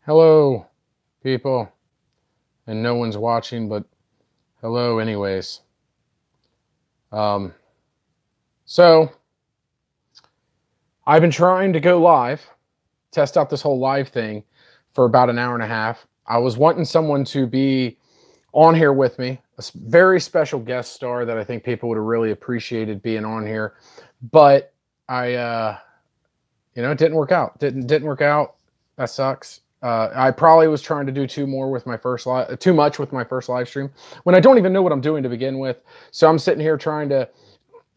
Hello, people. And no one's watching, but hello, anyways. Um, so, I've been trying to go live, test out this whole live thing for about an hour and a half. I was wanting someone to be on here with me, very special guest star that I think people would have really appreciated being on here. But it didn't work out. Didn't work out. That sucks. I probably was trying to do too much with my first live stream when I don't even know what I'm doing to begin with. So I'm sitting here trying to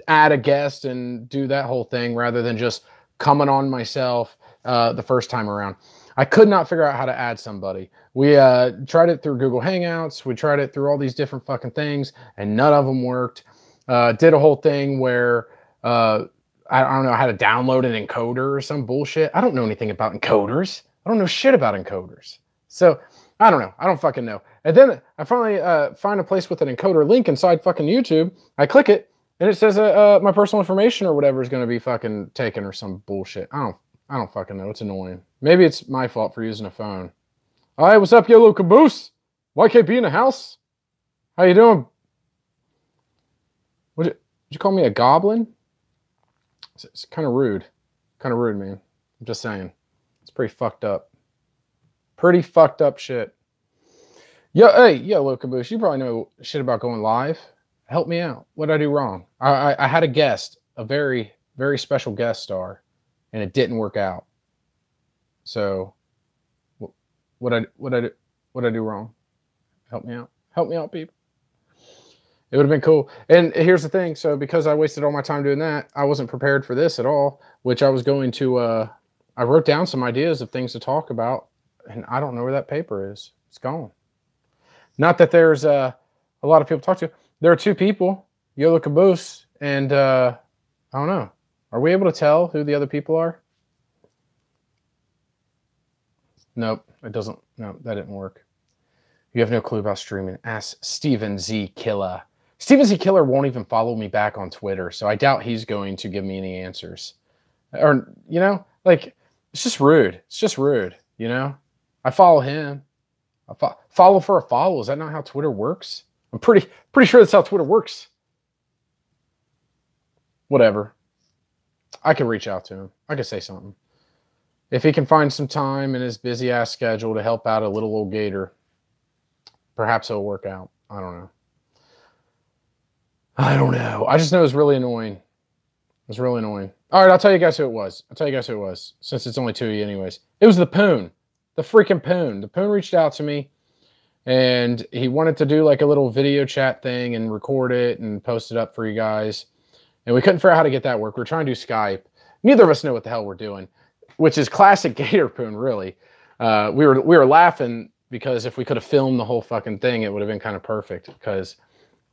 add a guest and do that whole thing rather than just coming on myself the first time around. I could not figure out how to add somebody. We tried it through Google Hangouts. We tried it through all these different fucking things, and none of them worked. Did a whole thing where I don't know how to download an encoder or some bullshit. I don't know anything about encoders. I don't know shit about encoders. So I don't know. I don't fucking know. And then I finally find a place with an encoder link inside fucking YouTube. I click it, and it says my personal information or whatever is going to be fucking taken or some bullshit. I don't fucking know. It's annoying. Maybe it's my fault for using a phone. All right, what's up, Yellow Caboose? YKB in the house? How you doing? Did you call me a goblin? It's kind of rude. Kind of rude, man. I'm just saying. It's pretty fucked up. Pretty fucked up shit. Hey, Yellow Caboose, you probably know shit about going live. Help me out. What did I do wrong? I had a guest, a very, very special guest star, and it didn't work out. So, what I do wrong? Help me out. Help me out, people. It would have been cool. And here's the thing. So because I wasted all my time doing that, I wasn't prepared for this at all, which I was going to, I wrote down some ideas of things to talk about, and I don't know where that paper is. It's gone. Not that there's a lot of people to talk to. There are two people, Yolo Caboose, and I don't know. Are we able to tell who the other people are? Nope, it doesn't. No, that didn't work. You have no clue about streaming. Ask Steven Z. Killer. Steven Z. Killer won't even follow me back on Twitter, so I doubt he's going to give me any answers. Or, it's just rude. It's just rude, I follow him. Follow for a follow. Is that not how Twitter works? I'm pretty sure that's how Twitter works. Whatever. I can reach out to him. I can say something. If he can find some time in his busy-ass schedule to help out a little old gator, perhaps it'll work out. I don't know. I just know it was really annoying. It was really annoying. All right, I'll tell you guys who it was. Since it's only two of you anyways. It was the Poon. The freaking Poon. The Poon reached out to me, and he wanted to do like a little video chat thing and record it and post it up for you guys. And we couldn't figure out how to get that work. We're trying to do Skype. Neither of us know what the hell we're doing, which is classic Gator Poon, really. We were laughing because if we could have filmed the whole fucking thing, it would have been kind of perfect because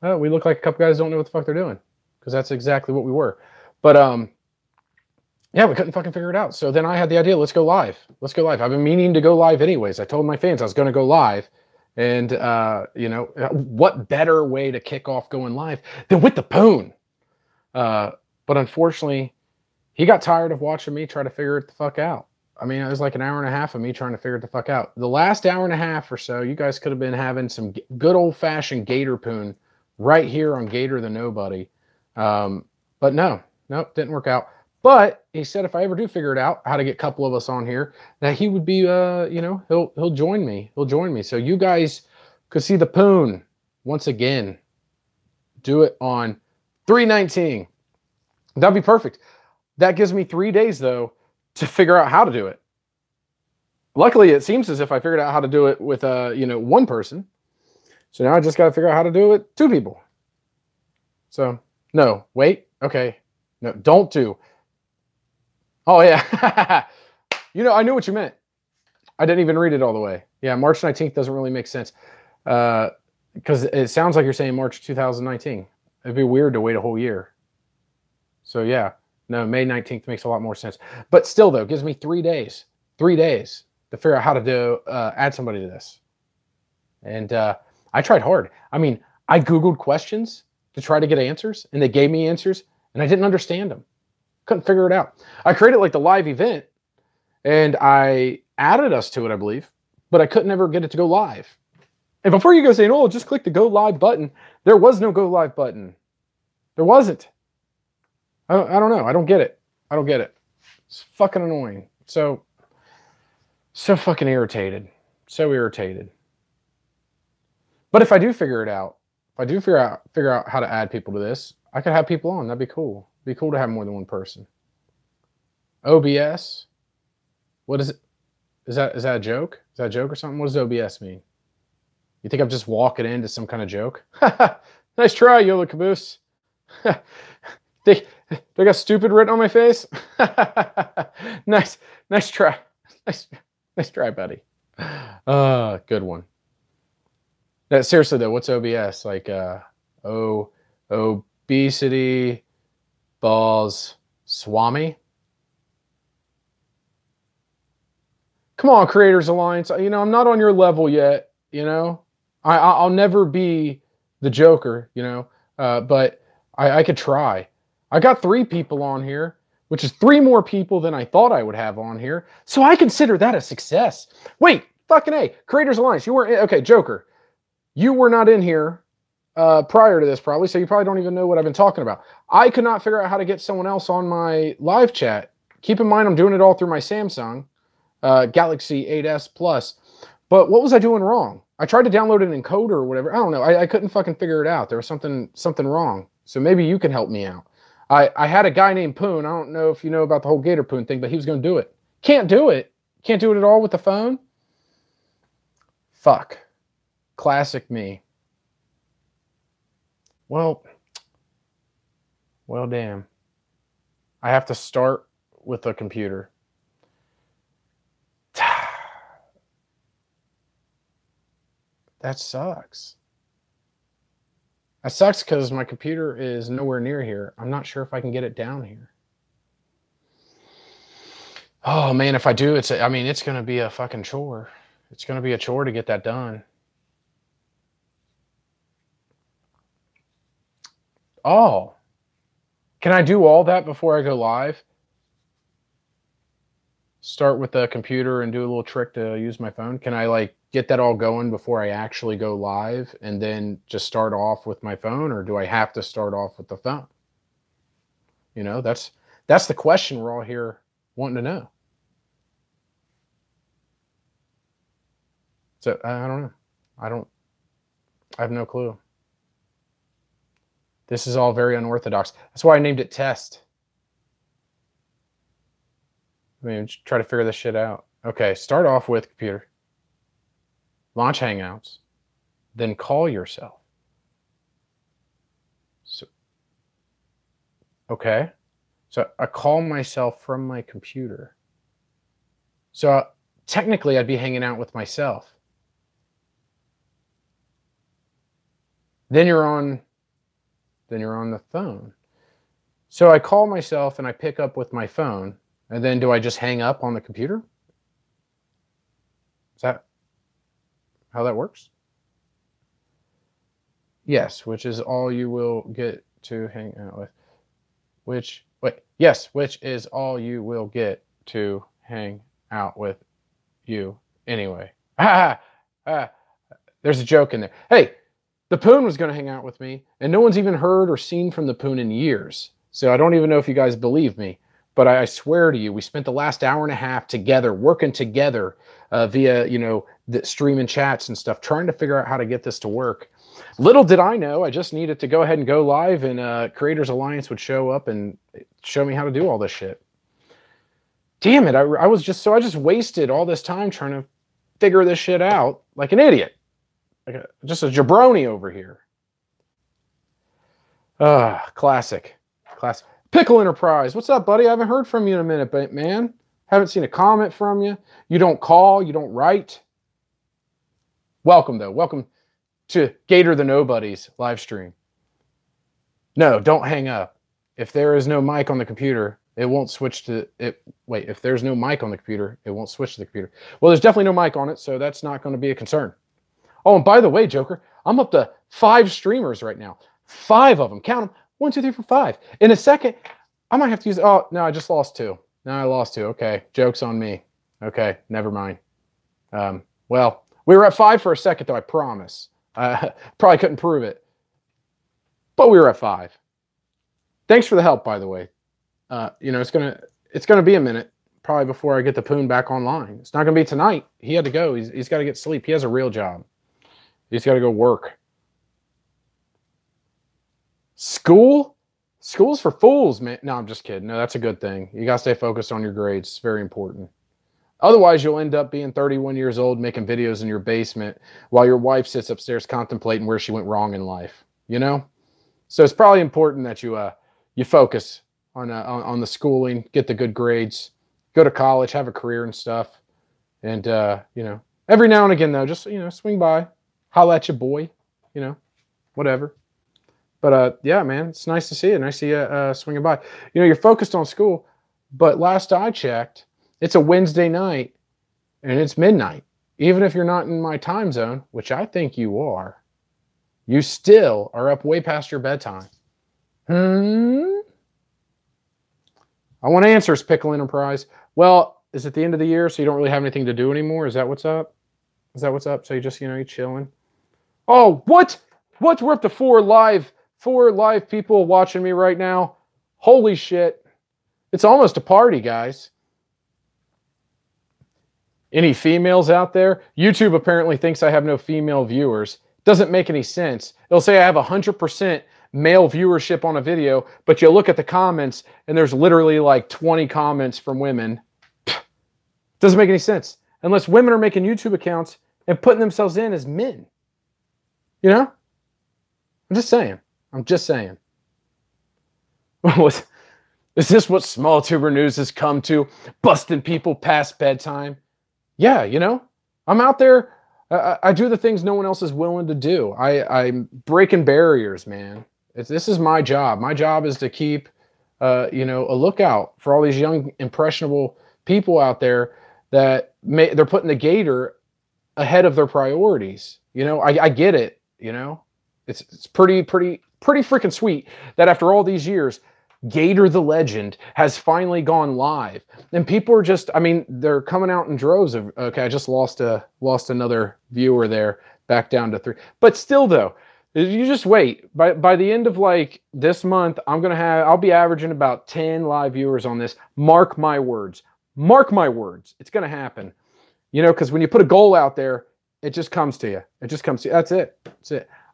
we look like a couple guys who don't know what the fuck they're doing, because that's exactly what we were. But yeah, we couldn't fucking figure it out. So then I had the idea, let's go live. I've been meaning to go live anyways. I told my fans I was going to go live. And, what better way to kick off going live than with the Poon? But unfortunately, he got tired of watching me try to figure it the fuck out. I mean, it was like an hour and a half of me trying to figure it the fuck out. The last hour and a half or so, you guys could have been having some good old-fashioned Gator Poon right here on Gator the Nobody. But nope, didn't work out. But he said if I ever do figure it out, how to get a couple of us on here, that he would be, he'll join me. He'll join me. So you guys could see the Poon once again. Do it on 3/19. That'd be perfect. That gives me 3 days, though, to figure out how to do it. Luckily, it seems as if I figured out how to do it with, one person. So now I just got to figure out how to do it two people. So, no, wait, okay. No, don't do. Oh, yeah. I knew what you meant. I didn't even read it all the way. Yeah, March 19th doesn't really make sense. Because it sounds like you're saying March 2019. It'd be weird to wait a whole year. So, yeah. No, May 19th makes a lot more sense. But still, though, it gives me 3 days. 3 days to figure out how to add somebody to this. And I tried hard. I mean, I Googled questions to try to get answers, and they gave me answers, and I didn't understand them. Couldn't figure it out. I created like the live event, and I added us to it, I believe. but I couldn't ever get it to go live. And before you go saying, oh, just click the go live button, there was no go live button. There wasn't. I don't know. I don't get it. I don't get it. It's fucking annoying. So fucking irritated. So irritated. But if I do figure it out, if I do figure out how to add people to this, I could have people on. That'd be cool. It'd be cool to have more than one person. OBS? What is it? Is that a joke? Is that a joke or something? What does OBS mean? You think I'm just walking into some kind of joke? Nice try, Yola Caboose. They got stupid written on my face? Nice try. Nice try, buddy. Good one. Seriously though, what's OBS? Like obesity balls swami? Come on, Creators Alliance. You know, I'm not on your level yet, you know. I'll never be the Joker, you know, but I could try. I got 3 people on here, which is 3 more people than I thought I would have on here. So I consider that a success. Wait, fucking A. Creators Alliance, you weren't, okay, Joker. You were not in here prior to this probably, so you probably don't even know what I've been talking about. I could not figure out how to get someone else on my live chat. Keep in mind, I'm doing it all through my Samsung Galaxy 8S Plus. But what was I doing wrong? I tried to download an encoder or whatever. I don't know. I couldn't fucking figure it out. There was something wrong. So maybe you can help me out. I had a guy named Poon. I don't know if you know about the whole Gator Poon thing, but he was going to do it. Can't do it. Can't do it at all with the phone? Fuck. Classic me. Well, damn. I have to start with a computer. That sucks. That sucks because my computer is nowhere near here. I'm not sure if I can get it down here. Oh man, if I do, it's going to be a fucking chore. It's going to be a chore to get that done. Oh. Can I do all that before I go live? Start with the computer and do a little trick to use my phone? Can I like get that all going before I actually go live and then just start off with my phone, or do I have to start off with the phone? You know, that's the question we're all here wanting to know. So I don't know. I have no clue. This is all very unorthodox. That's why I named it Test. I mean, just try to figure this shit out. Okay, start off with computer. Launch Hangouts. Then call yourself. So, okay. So I call myself from my computer. So technically I'd be hanging out with myself. Then you're on the phone. So I call myself and I pick up with my phone. And then do I just hang up on the computer? Is that how that works? Yes, which is all you will get to hang out with. Which is all you will get to hang out with you anyway. There's a joke in there. Hey, the Poon was going to hang out with me, and no one's even heard or seen from the Poon in years. So I don't even know if you guys believe me. But I swear to you, we spent the last hour and a half together, working together via, you know, the streaming chats and stuff, trying to figure out how to get this to work. Little did I know, I just needed to go ahead and go live, and Creators Alliance would show up and show me how to do all this shit. Damn it, I just wasted all this time trying to figure this shit out like an idiot. Like just a jabroni over here. Classic. Pickle Enterprise, what's up, buddy? I haven't heard from you in a minute, man. Haven't seen a comment from you. You don't call, you don't write. Welcome, though. Welcome to Gator the Nobody's live stream. No, don't hang up. If there is no mic on the computer, it won't switch to it. Wait, if there's no mic on the computer, it won't switch to the computer. Well, there's definitely no mic on it, so that's not going to be a concern. Oh, and by the way, Joker, I'm up to 5 streamers right now. 5 of them. Count them. 1, 2, 3, 4, 5. In a second, I might have to use... Oh, no, I just lost 2. No, I lost 2. Okay, joke's on me. Okay, never mind. Well, we were at 5 for a second, though, I promise. Probably couldn't prove it. But we were at 5. Thanks for the help, by the way. It's gonna be a minute, probably before I get the Poon back online. It's not gonna be tonight. He had to go. He's got to get sleep. He has a real job. He's got to go work. School's for fools, man. No, I'm just kidding. No, that's a good thing. You gotta stay focused on your grades. It's very important. Otherwise, you'll end up being 31 years old making videos in your basement while your wife sits upstairs contemplating where she went wrong in life. So it's probably important that you focus on the schooling, get the good grades, go to college, have a career and stuff. And every now and again though, just swing by, holla at your boy, whatever. But yeah, man, it's nice to see you. Nice to see you swinging by. You're focused on school, but last I checked, it's a Wednesday night and it's midnight. Even if you're not in my time zone, which I think you are, you still are up way past your bedtime. I want answers, Pickle Enterprise. Well, is it the end of the year, so you don't really have anything to do anymore? Is that what's up? So you just, you're chilling? Oh, what? We're up to 4 live people watching me right now. Holy shit. It's almost a party, guys. Any females out there? YouTube apparently thinks I have no female viewers. Doesn't make any sense. It'll say I have 100% male viewership on a video, but you look at the comments and there's literally like 20 comments from women. Doesn't make any sense. Unless women are making YouTube accounts and putting themselves in as men. I'm just saying. Is this what small tuber news has come to? Busting people past bedtime? Yeah, I'm out there. I do the things no one else is willing to do. I'm breaking barriers, man. This is my job. My job is to keep, a lookout for all these young, impressionable people out there that they're putting the Gator ahead of their priorities. I get it. It's pretty freaking sweet that after all these years, Gator the Legend has finally gone live. And people are just, they're coming out in droves of, okay, I just lost another viewer there, back down to 3. But still though, you just wait. By the end of like this month, I'll be averaging about 10 live viewers on this. Mark my words. It's going to happen. Because when you put a goal out there, it just comes to you. That's it.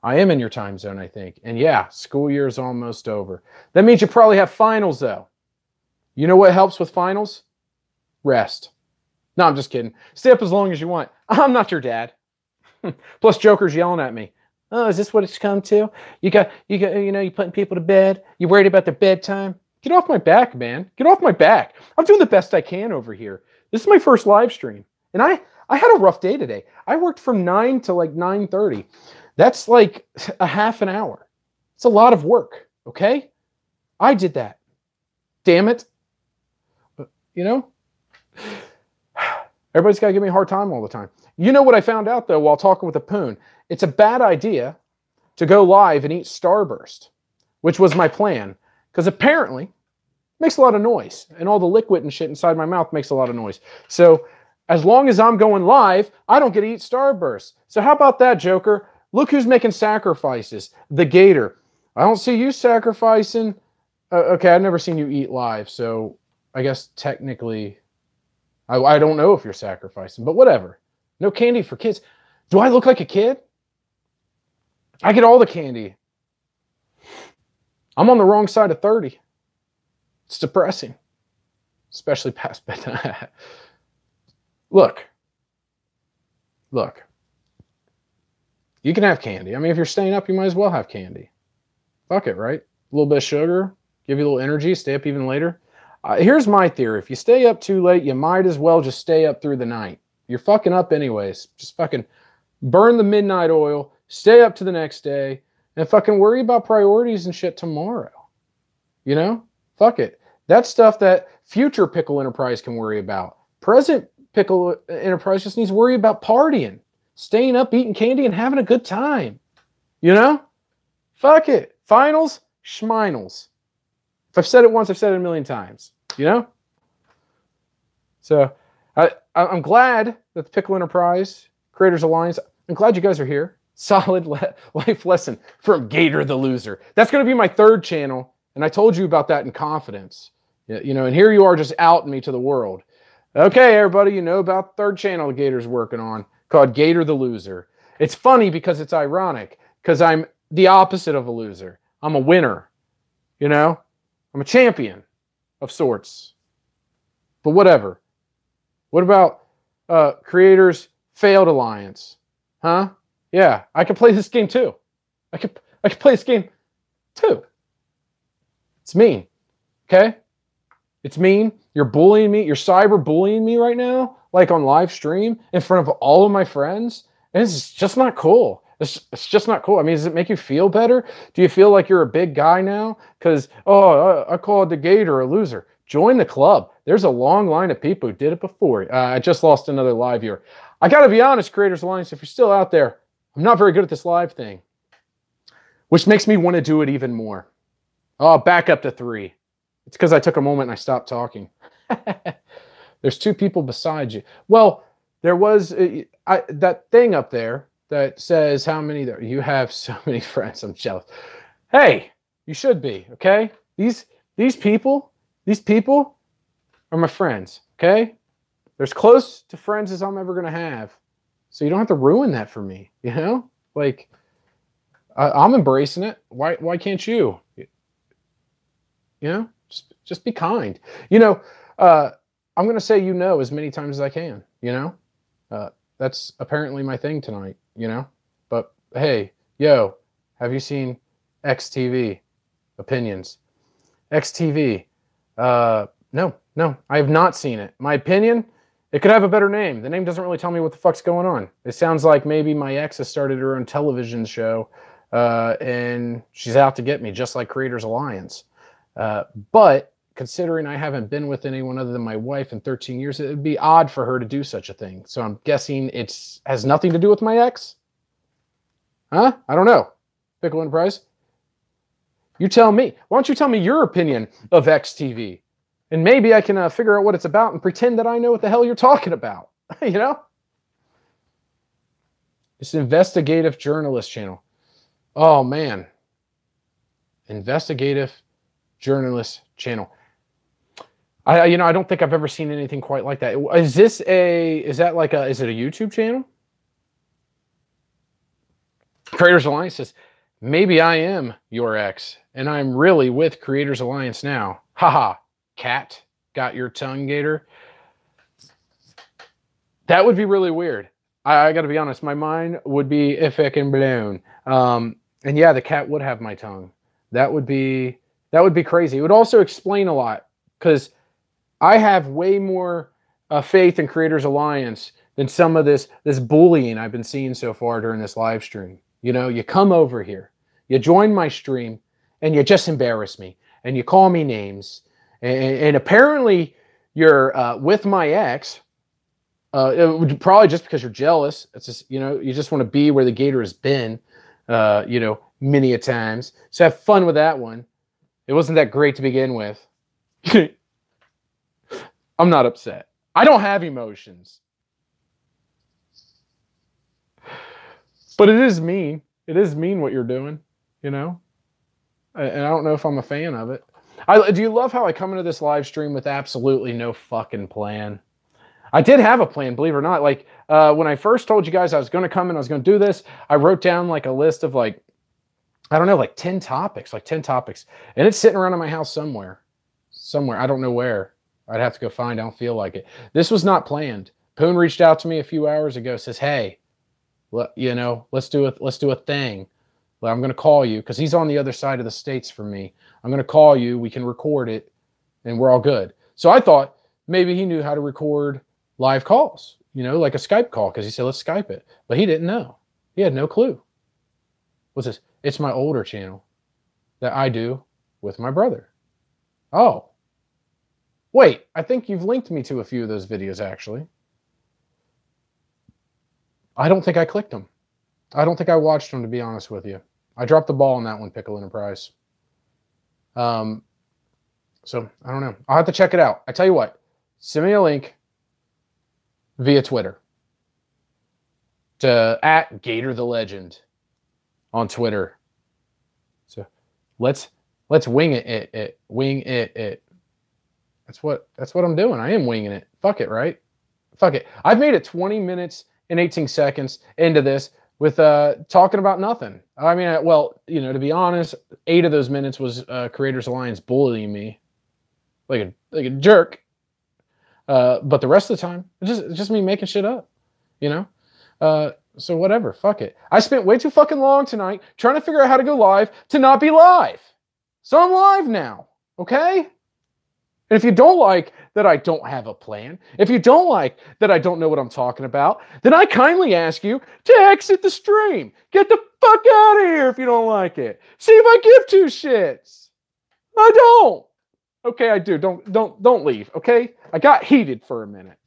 I am in your time zone, I think. And yeah, school year is almost over. That means you probably have finals, though. You know what helps with finals? Rest. No, I'm just kidding. Stay up as long as you want. I'm not your dad. Plus, Joker's yelling at me. Oh, is this what it's come to? You putting people to bed? You worried about their bedtime? Get off my back, man. Get off my back. I'm doing the best I can over here. This is my first live stream. And I had a rough day today. I worked from 9 to like 9:30. That's like a half an hour. It's a lot of work, okay? I did that. Damn it. Everybody's got to give me a hard time all the time. You know what I found out, though, while talking with the Poon? It's a bad idea to go live and eat Starburst, which was my plan, because apparently it makes a lot of noise, and all the liquid and shit inside my mouth makes a lot of noise. So as long as I'm going live, I don't get to eat Starburst. So how about that, Joker? Look who's making sacrifices. The Gator. I don't see you sacrificing. Okay, I've never seen you eat live, so I guess technically, I don't know if you're sacrificing, but whatever. No candy for kids. Do I look like a kid? I get all the candy. I'm on the wrong side of 30. It's depressing, especially past bedtime. Look. You can have candy. If you're staying up, you might as well have candy. Fuck it, right? A little bit of sugar, give you a little energy, stay up even later. Here's my theory. If you stay up too late, you might as well just stay up through the night. You're fucking up anyways. Just fucking burn the midnight oil, stay up to the next day, and fucking worry about priorities and shit tomorrow. Fuck it. That's stuff that future Pickle Enterprise can worry about. Present Pickle Enterprise just needs to worry about partying. Staying up, eating candy, and having a good time. Fuck it. Finals, schminals. If I've said it once, I've said it a million times. So I'm glad that the Pickle Enterprise Creators Alliance. I'm glad you guys are here. Solid life lesson from Gator the Loser. That's going to be my third channel, and I told you about that in confidence. You know, and here you are just outing me to the world. Okay, everybody, you know about the third channel the Gator's working on called Gator the Loser. It's funny because it's ironic because I'm the opposite of a loser. I'm a winner, you know? I'm a champion of sorts. But whatever. What about Creators Failed Alliance? Huh? Yeah, I can play this game too. I can play this game too. It's mean. Okay? It's mean. You're bullying me. You're cyber bullying me right now, like on live stream in front of all of my friends. And it's just not cool. It's just not cool. I mean, does it make you feel better? Do you feel like you're a big guy now? Because, I called the Gator a loser. Join the club. There's a long line of people who did it before. I just lost another live viewer. I got to be honest, Creators Alliance, if you're still out there, I'm not very good at this live thing, which makes me want to do it even more. Oh, back up to 3. It's because I took a moment and I stopped talking. There's 2 people beside you. Well, there was that thing up there that says how many there. You have so many friends. I'm jealous. Hey, you should be, okay? These people are my friends, okay? They're as close to friends as I'm ever going to have. So you don't have to ruin that for me, you know? Like, I'm embracing it. Why can't you? You know? Just be kind. You know, I'm going to say you know as many times as I can, you know? That's apparently my thing tonight, you know? But, hey, yo, have you seen XTV? Opinions. XTV. No, I have not seen it. My opinion, it could have a better name. The name doesn't really tell me what the fuck's going on. It sounds like maybe my ex has started her own television show, and she's out to get me, just like Creators Alliance. But considering I haven't been with anyone other than my wife in 13 years, it would be odd for her to do such a thing. So I'm guessing it has nothing to do with my ex? Huh? I don't know. Pickle Enterprise? You tell me. Why don't you tell me your opinion of XTV? And maybe I can figure out what it's about and pretend that I know what the hell you're talking about. You know? It's an investigative journalist channel. Oh, man. Investigative journalist channel. I don't think I've ever seen anything quite like that. Is it a YouTube channel? Creators Alliance says, maybe I am your ex, and I'm really with Creators Alliance now. Haha, cat, got your tongue, Gator? That would be really weird. I got to be honest, my mind would be effing blown. And yeah, the cat would have my tongue. That would be crazy. It would also explain a lot, because I have way more faith in Creators Alliance than some of this bullying I've been seeing so far during this live stream. You know, you come over here, you join my stream, and you just embarrass me, and you call me names, and apparently you're with my ex. It would probably just because you're jealous. It's just, you know, you just want to be where the Gator has been, you know, many a times. So have fun with that one. It wasn't that great to begin with. I'm not upset. I don't have emotions. But it is mean. It is mean what you're doing, you know? And I don't know if I'm a fan of it. Do you love how I come into this live stream with absolutely no fucking plan? I did have a plan, believe it or not. Like, when I first told you guys I was going to come and I was going to do this, I wrote down like a list of like, I don't know, like 10 topics. And it's sitting around in my house somewhere. I don't know where. I'd have to go find. I don't feel like it. This was not planned. Poon reached out to me a few hours ago, says, hey, you know, let's do a thing. Well, I'm going to call you because he's on the other side of the states from me. I'm going to call you. We can record it and we're all good. So I thought maybe he knew how to record live calls, you know, like a Skype call, because he said, let's Skype it. But he didn't know. He had no clue. What's this? It's my older channel that I do with my brother. Oh. Wait, I think you've linked me to a few of those videos, actually. I don't think I clicked them. I don't think I watched them, to be honest with you. I dropped the ball on that one, Pickle Enterprise. So, I don't know. I'll have to check it out. I tell you what, send me a link via Twitter. to at Gator the Legend on Twitter. So let's wing it. Wing it. That's what I'm doing. I am winging it. Fuck it, right? Fuck it. I've made it 20 minutes and 18 seconds into this with talking about nothing. I mean, well, to be honest, 8 of those minutes was Creators Alliance bullying me like a jerk. But the rest of the time, it's just me making shit up, So whatever, fuck it. I spent way too fucking long tonight trying to figure out how to go live to not be live. So I'm live now, okay? And if you don't like that I don't have a plan, if you don't like that I don't know what I'm talking about, then I kindly ask you to exit the stream. Get the fuck out of here if you don't like it. See if I give 2 shits. I don't. Okay, I do. Don't leave, okay? I got heated for a minute.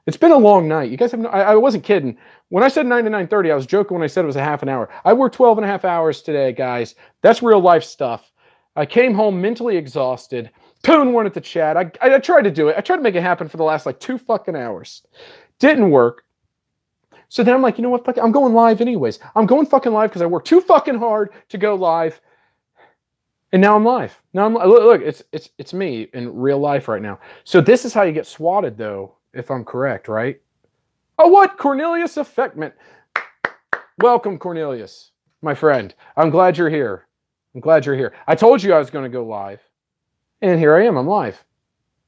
It's been a long night. You guys have I wasn't kidding. When I said 9 to 9:30, I was joking when I said it was a half an hour. I worked 12 and a half hours today, guys. That's real life stuff. I came home mentally exhausted. Poon wanted to chat. I tried to do it. I tried to make it happen for the last 2 fucking hours. Didn't work. So then I'm like, you know what? Fuck it. I'm going live anyways. I'm going fucking live because I worked too fucking hard to go live. And now I'm live. Now I'm look. It's me in real life right now. So this is how you get swatted, though, if I'm correct, right? Oh, what? Cornelius Effectment. Welcome, Cornelius, my friend. I'm glad you're here. I'm glad you're here. I told you I was going to go live. And here I am. I'm live.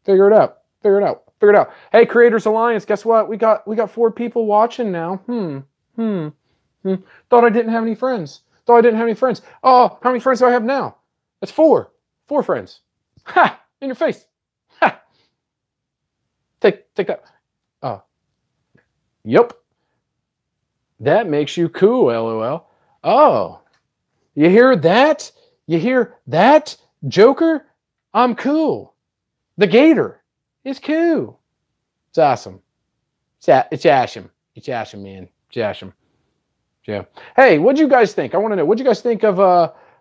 Figure it out. Figure it out. Figure it out. Hey, Creators Alliance, guess what? We got 4 people watching now. Thought I didn't have any friends. Oh, how many friends do I have now? That's 4. 4 friends. Ha! In your face. Ha! Take that. Oh. Yep. That makes you cool, LOL. Oh. You hear that? You hear that, Joker? I'm cool. The Gator is cool. It's awesome. It's awesome. It's awesome, man. It's awesome. Yeah. Hey, what'd you guys think? I want to know. What'd you guys think of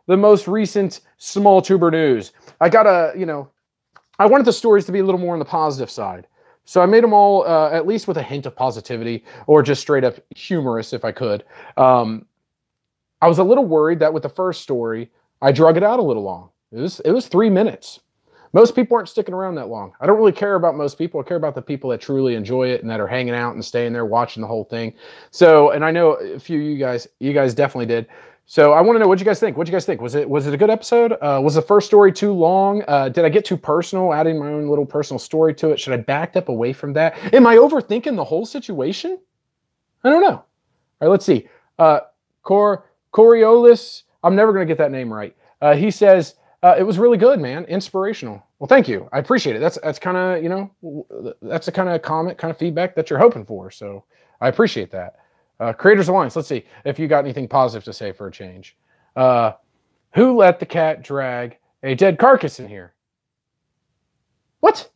the most recent small tuber news? I got I wanted the stories to be a little more on the positive side. So I made them all at least with a hint of positivity or just straight up humorous if I could. I was a little worried that with the first story, I drug it out a little long. It was 3 minutes. Most people aren't sticking around that long. I don't really care about most people. I care about the people that truly enjoy it and that are hanging out and staying there watching the whole thing. So, and I know a few of you guys definitely did. So I want to know, what you guys think? Was it a good episode? Was the first story too long? Did I get too personal, adding my own little personal story to it? Should I back up away from that? Am I overthinking the whole situation? I don't know. All right, let's see. Coriolis, I'm never going to get that name right. He says, it was really good, man. Inspirational. Well, thank you. I appreciate it. That's kind of, that's the kind of comment, kind of feedback that you're hoping for. So I appreciate that. Creators Alliance, let's see if you got anything positive to say for a change. Who let the cat drag a dead carcass in here? What?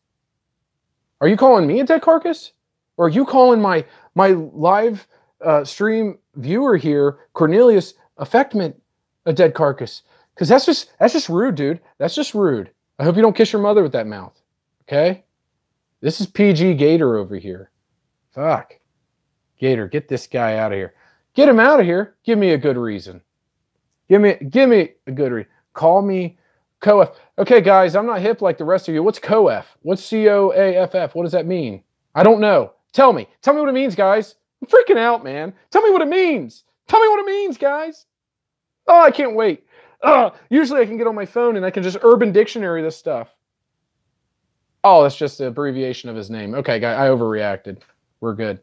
Are you calling me a dead carcass? Or are you calling my live stream viewer here, Cornelius Effectment, a dead carcass? Because that's just rude, dude. That's just rude. I hope you don't kiss your mother with that mouth. Okay? This is PG Gator over here. Fuck. Gator, get this guy out of here. Get him out of here. Give me a good reason. Give me a good reason. Call me COAF. Okay, guys, I'm not hip like the rest of you. What's COAF? What's COAFF? What does that mean? I don't know. Tell me. Tell me what it means, guys. I'm freaking out, man. Tell me what it means. Tell me what it means, guys. Oh, I can't wait. Usually I can get on my phone and I can just Urban Dictionary this stuff. Oh, that's just the abbreviation of his name. Okay, guy, I overreacted. We're good.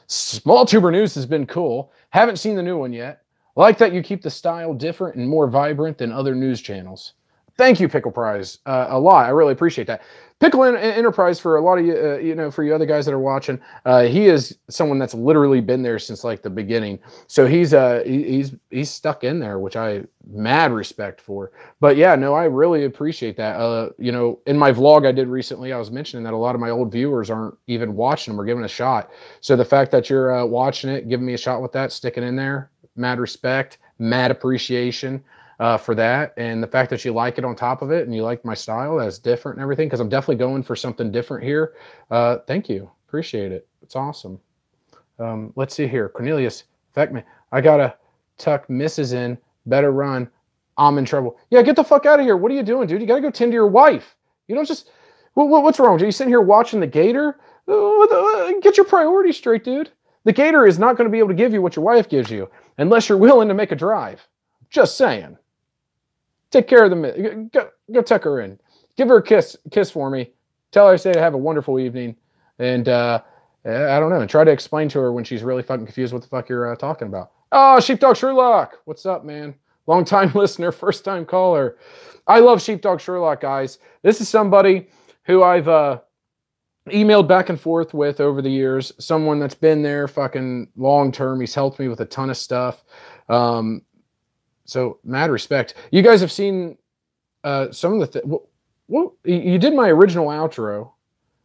Small Tuber News has been cool. Haven't seen the new one yet. Like that you keep the style different and more vibrant than other news channels. Thank you, Pickle Prize, a lot. I really appreciate that. Pickle Enterprise, for a lot of you, for you other guys that are watching, he is someone that's literally been there since like the beginning. So he's stuck in there, which I mad respect for. But yeah, no, I really appreciate that. In my vlog I did recently, I was mentioning that a lot of my old viewers aren't even watching them or giving a shot. So the fact that you're watching it, giving me a shot with that, sticking in there, mad respect, mad appreciation. For that, and the fact that you like it on top of it and you like my style that's different and everything, because I'm definitely going for something different here. Thank you. Appreciate it. It's awesome. Let's see here. Cornelius, feck me. I gotta tuck Mrs. in. Better run. I'm in trouble. Yeah, get the fuck out of here. What are you doing, dude? You gotta go tend to your wife. You don't just. What's wrong? Are you sitting here watching the Gator? Get your priorities straight, dude. The Gator is not going to be able to give you what your wife gives you unless you're willing to make a drive. Just saying. Take care of the. Go tuck her in. Give her a kiss for me. Tell her I say have a wonderful evening, and I don't know. And try to explain to her when she's really fucking confused what the fuck you're talking about. Oh, Sheepdog Sherlock, what's up, man? Long time listener, first time caller. I love Sheepdog Sherlock, guys. This is somebody who I've emailed back and forth with over the years. Someone that's been there fucking long term. He's helped me with a ton of stuff. So mad respect. You guys have seen some of the you did my original outro,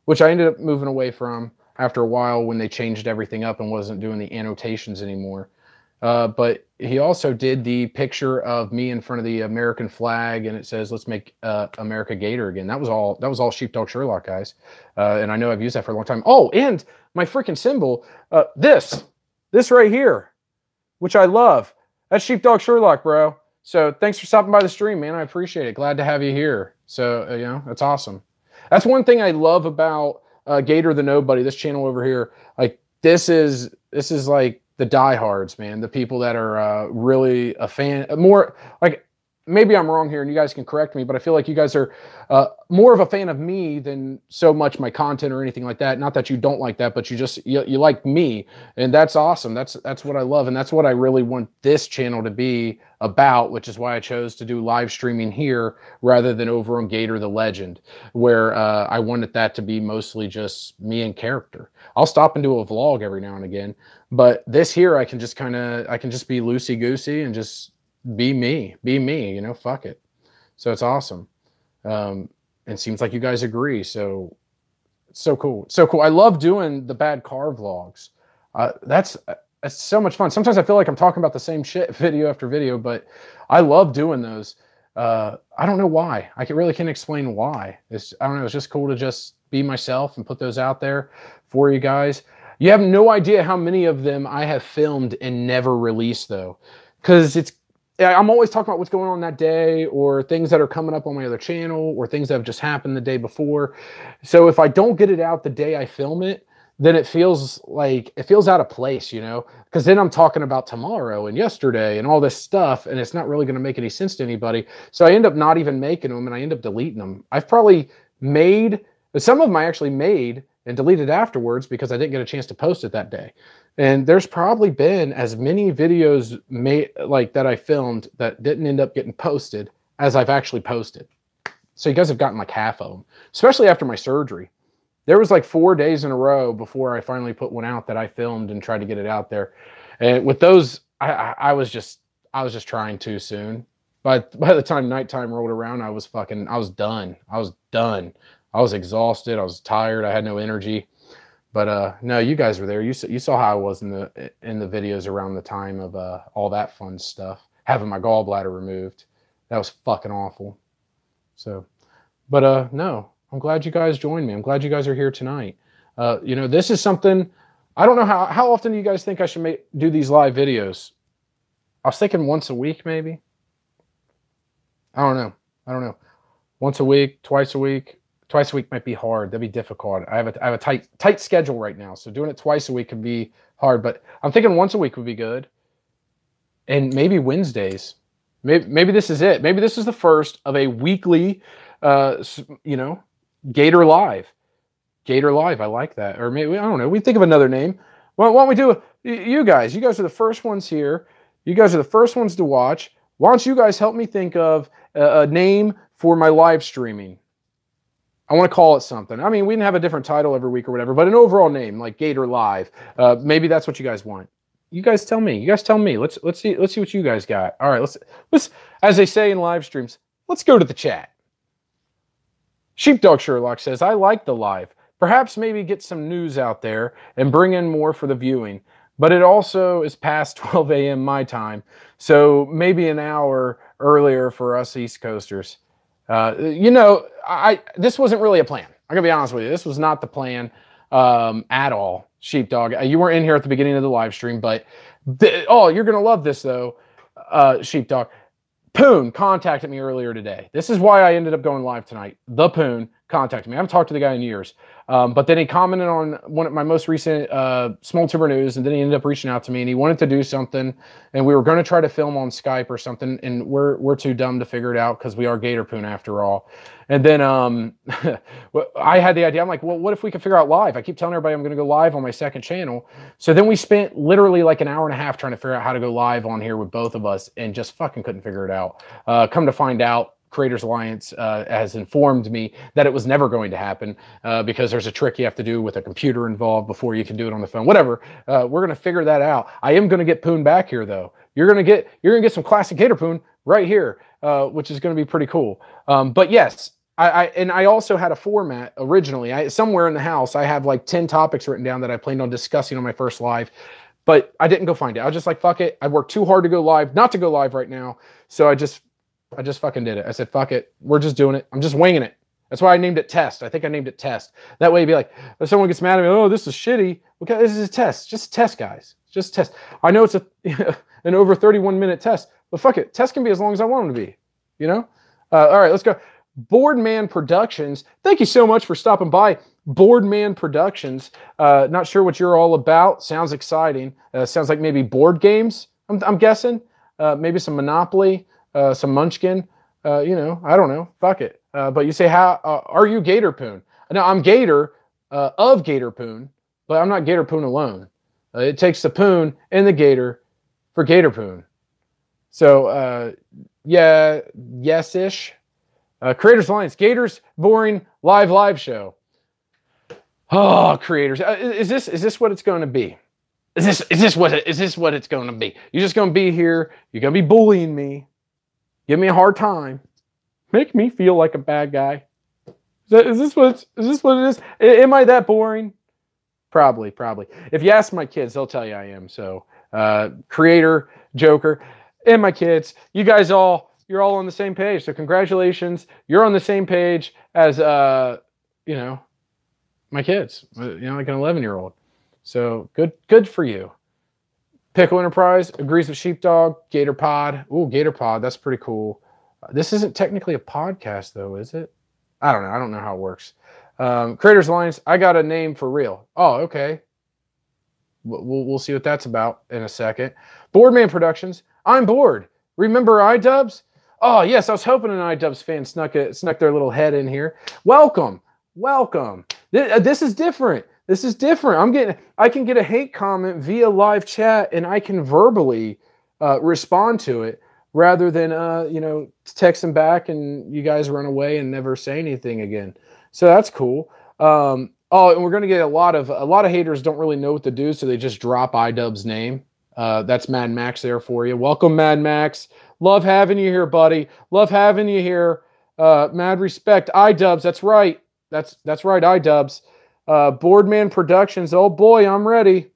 which I ended up moving away from after a while when they changed everything up and wasn't doing the annotations anymore. But he also did the picture of me in front of the American flag, and it says, "Let's make America Gator again." That was all Sheepdog Sherlock, guys. And I know I've used that for a long time. Oh, and my freaking symbol, this right here, which I love. That's Sheepdog Sherlock, bro. So thanks for stopping by the stream, man. I appreciate it. Glad to have you here. So, you know, that's awesome. That's one thing I love about Gator the Nobody, this channel over here. Like, this is like the diehards, man. The people that are really a fan, more like, maybe I'm wrong here and you guys can correct me, but I feel like you guys are more of a fan of me than so much my content or anything like that. Not that you don't like that, but you like me, and that's awesome. That's what I love, and that's what I really want this channel to be about, which is why I chose to do live streaming here rather than over on Gator the Legend, where I wanted that to be mostly just me and character. I'll stop and do a vlog every now and again, but this here I can just be loosey goosey and just be me, you know, fuck it. So it's awesome. And seems like you guys agree. So cool. So cool. I love doing the bad car vlogs. That's so much fun. Sometimes I feel like I'm talking about the same shit video after video, but I love doing those. I don't know why. Really can't explain why. I don't know. It's just cool to just be myself and put those out there for you guys. You have no idea how many of them I have filmed and never released, though, because I'm always talking about what's going on that day, or things that are coming up on my other channel, or things that have just happened the day before. So if I don't get it out the day I film it, then it feels out of place, you know, because then I'm talking about tomorrow and yesterday and all this stuff, and it's not really going to make any sense to anybody. So I end up not even making them, and I end up deleting them. I've probably made, some of them I actually made and deleted afterwards because I didn't get a chance to post it that day. And there's probably been as many videos made like that I filmed that didn't end up getting posted as I've actually posted. So you guys have gotten like half of them, especially after my surgery. There was like 4 days in a row before I finally put one out that I filmed and tried to get it out there. And with those, I was just trying too soon. But by the time nighttime rolled around, I was done. I was exhausted. I was tired. I had no energy. But no, you guys were there. You saw how I was in the videos around the time of all that fun stuff. Having my gallbladder removed. That was fucking awful. So, but no, I'm glad you guys joined me. I'm glad you guys are here tonight. You know, this is something, I don't know how often do you guys think I should do these live videos? I was thinking once a week, maybe. I don't know. Once a week, twice a week. Twice a week might be hard. That'd be difficult. I have a tight schedule right now, so doing it twice a week could be hard. But I'm thinking once a week would be good, and maybe Wednesdays. Maybe this is it. Maybe this is the first of a weekly, you know, Gator Live. Gator Live. I like that. Or maybe, I don't know. We think of another name. Why don't we do you guys? You guys are the first ones here. You guys are the first ones to watch. Why don't you guys help me think of a name for my live streaming? I want to call it something. I mean, we can have a different title every week or whatever, but an overall name like Gator Live. Maybe that's what you guys want. You guys tell me. Let's see what you guys got. All right, let's as they say in live streams, let's go to the chat. Sheepdog Sherlock says, I like the live. Perhaps maybe get some news out there and bring in more for the viewing. But it also is past 12 a.m. my time, so maybe an hour earlier for us East Coasters. You know, this wasn't really a plan. I'm gonna be honest with you. This was not the plan at all. Sheepdog. You weren't in here at the beginning of the live stream, but you're gonna love this though, Sheepdog. Poon contacted me earlier today. This is why I ended up going live tonight. The Poon contacted me. I haven't talked to the guy in years. But then he commented on one of my most recent Small Tuber News, and then he ended up reaching out to me, and he wanted to do something, and we were going to try to film on Skype or something, and we're too dumb to figure it out because we are Gator Poon after all. And then I had the idea. I'm like, well, what if we could figure out live? I keep telling everybody I'm going to go live on my second channel. So then we spent literally like an hour and a half trying to figure out how to go live on here with both of us, and just fucking couldn't figure it out. Come to find out, Creators Alliance has informed me that it was never going to happen because there's a trick you have to do with a computer involved before you can do it on the phone. Whatever. We're going to figure that out. I am going to get Poon back here though. You're going to get some classic Gator Poon right here, which is going to be pretty cool. But yes, I also had a format originally. Somewhere in the house, I have like 10 topics written down that I planned on discussing on my first live, but I didn't go find it. I was just like, fuck it. I worked too hard to go live, not to go live right now. So I just fucking did it. I said, fuck it. We're just doing it. I'm just winging it. That's why I named it Test. I think I named it Test. That way you'd be like, if someone gets mad at me, oh, this is shitty. Okay, this is a test. Just a test, guys. Just a test. I know it's an over 31-minute test, but fuck it. Test can be as long as I want them to be, you know? All right, let's go. Boardman Productions. Thank you so much for stopping by. Boardman Productions. Not sure what you're all about. Sounds exciting. Sounds like maybe board games, I'm guessing. Maybe some Monopoly. Some Munchkin, I don't know. Fuck it. But you say, how are you Gator Poon? No, I'm Gator of Gator Poon, but I'm not Gator Poon alone. It takes the Poon and the Gator for Gator Poon. So, yeah, yes-ish. Creators Alliance, Gators boring live show. Oh, creators, is this what it's going to be? Is this what it's going to be? You're just going to be here. You're going to be bullying me. Give me a hard time. Make me feel like a bad guy. Is this what it is? Am I that boring? Probably. If you ask my kids, they'll tell you I am. So, Creator, Joker, and my kids, you guys you're all on the same page. So congratulations. You're on the same page as, my kids, like an 11-year-old. So good for you. Pickle Enterprise agrees with Sheepdog. Gator Pod. Ooh, Gator Pod. That's pretty cool. This isn't technically a podcast, though, is it? I don't know. I don't know how it works. Creators Alliance. I got a name for real. Oh, okay. We'll see what that's about in a second. Boardman Productions. I'm bored. Remember iDubbbz? Oh, yes. I was hoping an iDubbbz fan snuck their little head in here. Welcome. This is different. I can get a hate comment via live chat, and I can verbally respond to it rather than text them back and you guys run away and never say anything again. So that's cool. And we're gonna get a lot of haters don't really know what to do, so they just drop iDubbbz's name. That's Mad Max there for you. Welcome, Mad Max. Love having you here, buddy. Love having you here. Mad respect, iDubbbz. That's right. That's right, iDubbbz. Boardman Productions. Oh boy, I'm ready.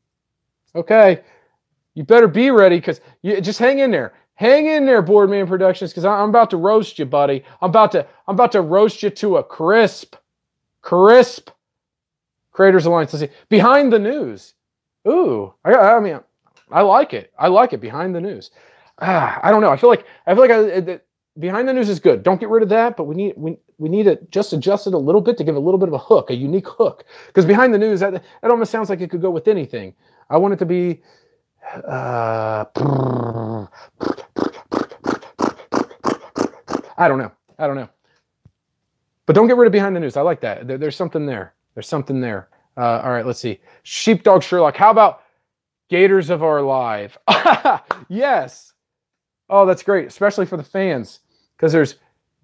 Okay, you better be ready because you just hang in there. Hang in there, Boardman Productions, because I'm about to roast you, buddy. I'm about to roast you to a crisp. Creators Alliance. Let's see. Behind the News. Ooh, I like it. Behind the News. I don't know. I feel like Behind the News is good. Don't get rid of that, but we need to just adjust it a little bit to give a little bit of a hook, a unique hook. Because Behind the News, that almost sounds like it could go with anything. I want it to be I don't know. But don't get rid of Behind the News. I like that. There's something there. All right, let's see. Sheepdog Sherlock. How about Gators of Our Live? Yes. Oh, that's great, especially for the fans, because there's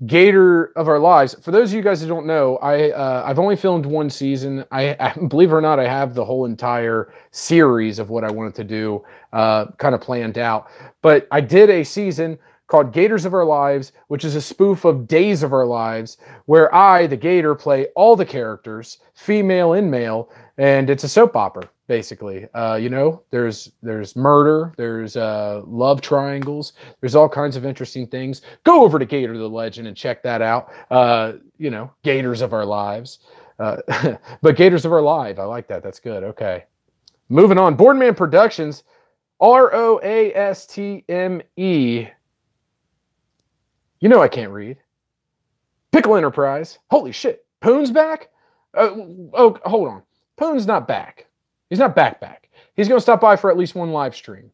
Gator of Our Lives. For those of you guys who don't know, I've only filmed one season. I believe it or not, I have the whole entire series of what I wanted to do kind of planned out. But I did a season called Gators of Our Lives, which is a spoof of Days of Our Lives, where I, the Gator, play all the characters, female and male, and it's a soap opera, basically. There's murder, there's love triangles, there's all kinds of interesting things. Go over to Gator the Legend and check that out. Gators of Our Lives. But Gators of Our Live, I like that. That's good. Okay. Moving on. Boardman Productions, ROASTME. You know I can't read. Pickle Enterprise. Holy shit. Poon's back? Oh, hold on. Poon's not back. He's not back. He's going to stop by for at least one live stream.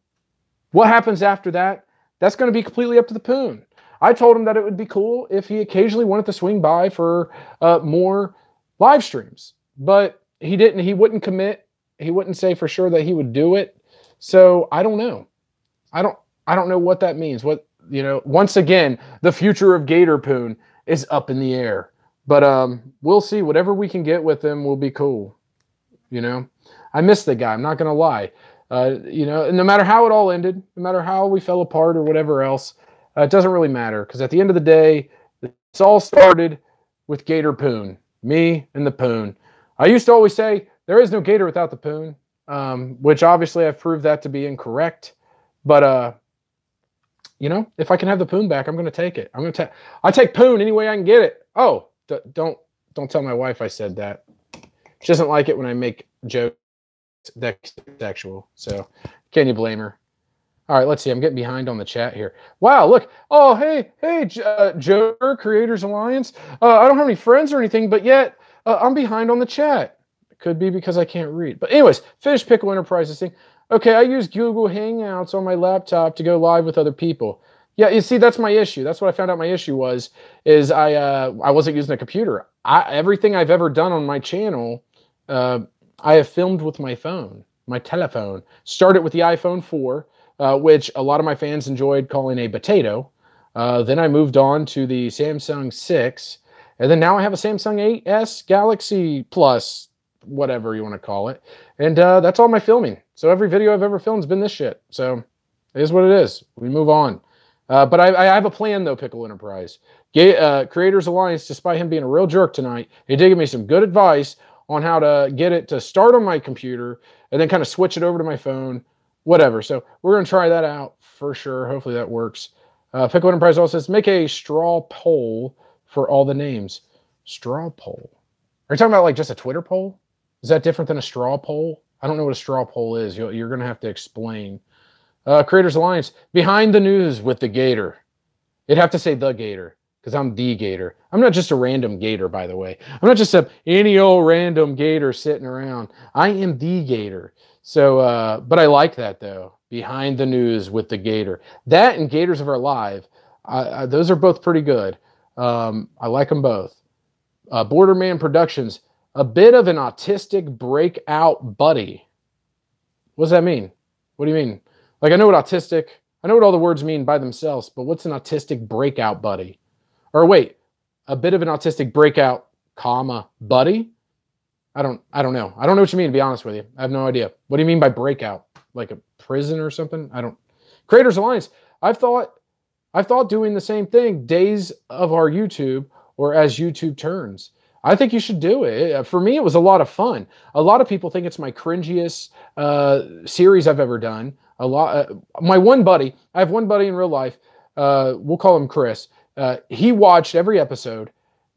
What happens after that? That's going to be completely up to the Poon. I told him that it would be cool if he occasionally wanted to swing by for more live streams. But he didn't. He wouldn't commit. He wouldn't say for sure that he would do it. So I don't know. I don't know what that means. Once again, the future of Gator Poon is up in the air. But we'll see. Whatever we can get with him will be cool. I miss the guy. I'm not going to lie. No matter how it all ended, no matter how we fell apart or whatever else, it doesn't really matter. Because at the end of the day, it's all started with Gator Poon. Me and the Poon. I used to always say, there is no Gator without the Poon. Which obviously I've proved that to be incorrect. But, if I can have the Poon back, I'm going to take it. I take Poon any way I can get it. Oh, don't tell my wife I said that. She doesn't like it when I make jokes that's sexual. So can you blame her? All right, let's see. I'm getting behind on the chat here. Wow, look. Oh, hey, Joker, Creators Alliance. I don't have any friends or anything, but yet I'm behind on the chat. Could be because I can't read. But anyways, finish Pickle Enterprises thing. Okay, I use Google Hangouts on my laptop to go live with other people. Yeah, you see, that's my issue. That's what I found out my issue was, is I wasn't using a computer. Everything I've ever done on my channel, I have filmed with my phone, my telephone. Started with the iPhone 4, which a lot of my fans enjoyed calling a potato. Then I moved on to the Samsung 6. And then now I have a Samsung 8S Galaxy Plus, whatever you want to call it. And that's all my filming. So every video I've ever filmed has been this shit. So it is what it is. We move on. But I have a plan, though, Pickle Enterprise. Creators Alliance, despite him being a real jerk tonight, he did give me some good advice on how to get it to start on my computer and then kind of switch it over to my phone, whatever. So we're going to try that out for sure. Hopefully that works. Pickle Enterprise also says, make a straw poll for all the names. Straw poll. Are you talking about like just a Twitter poll? Is that different than a straw poll? I don't know what a straw poll is. You're going to have to explain. Creators Alliance, behind the news with the Gator. It'd have to say the Gator, because I'm the Gator. I'm not just a random Gator, by the way. I'm not just any old random Gator sitting around. I am the Gator. So, but I like that, though. Behind the news with the Gator. That and Gators of Our Live, those are both pretty good. I like them both. Borderman Productions, a bit of an autistic breakout buddy. What does that mean? What do you mean? Like, I know what all the words mean by themselves, but what's an autistic breakout buddy? Or wait, a bit of an autistic breakout, buddy? I don't know. I don't know what you mean, to be honest with you. I have no idea. What do you mean by breakout? Like a prison or something? Creators Alliance, I've thought doing the same thing, days of our YouTube, or as YouTube turns. I think you should do it. For me, it was a lot of fun. A lot of people think it's my cringiest series I've ever done. My one buddy, I have one buddy in real life. We'll call him Chris. He watched every episode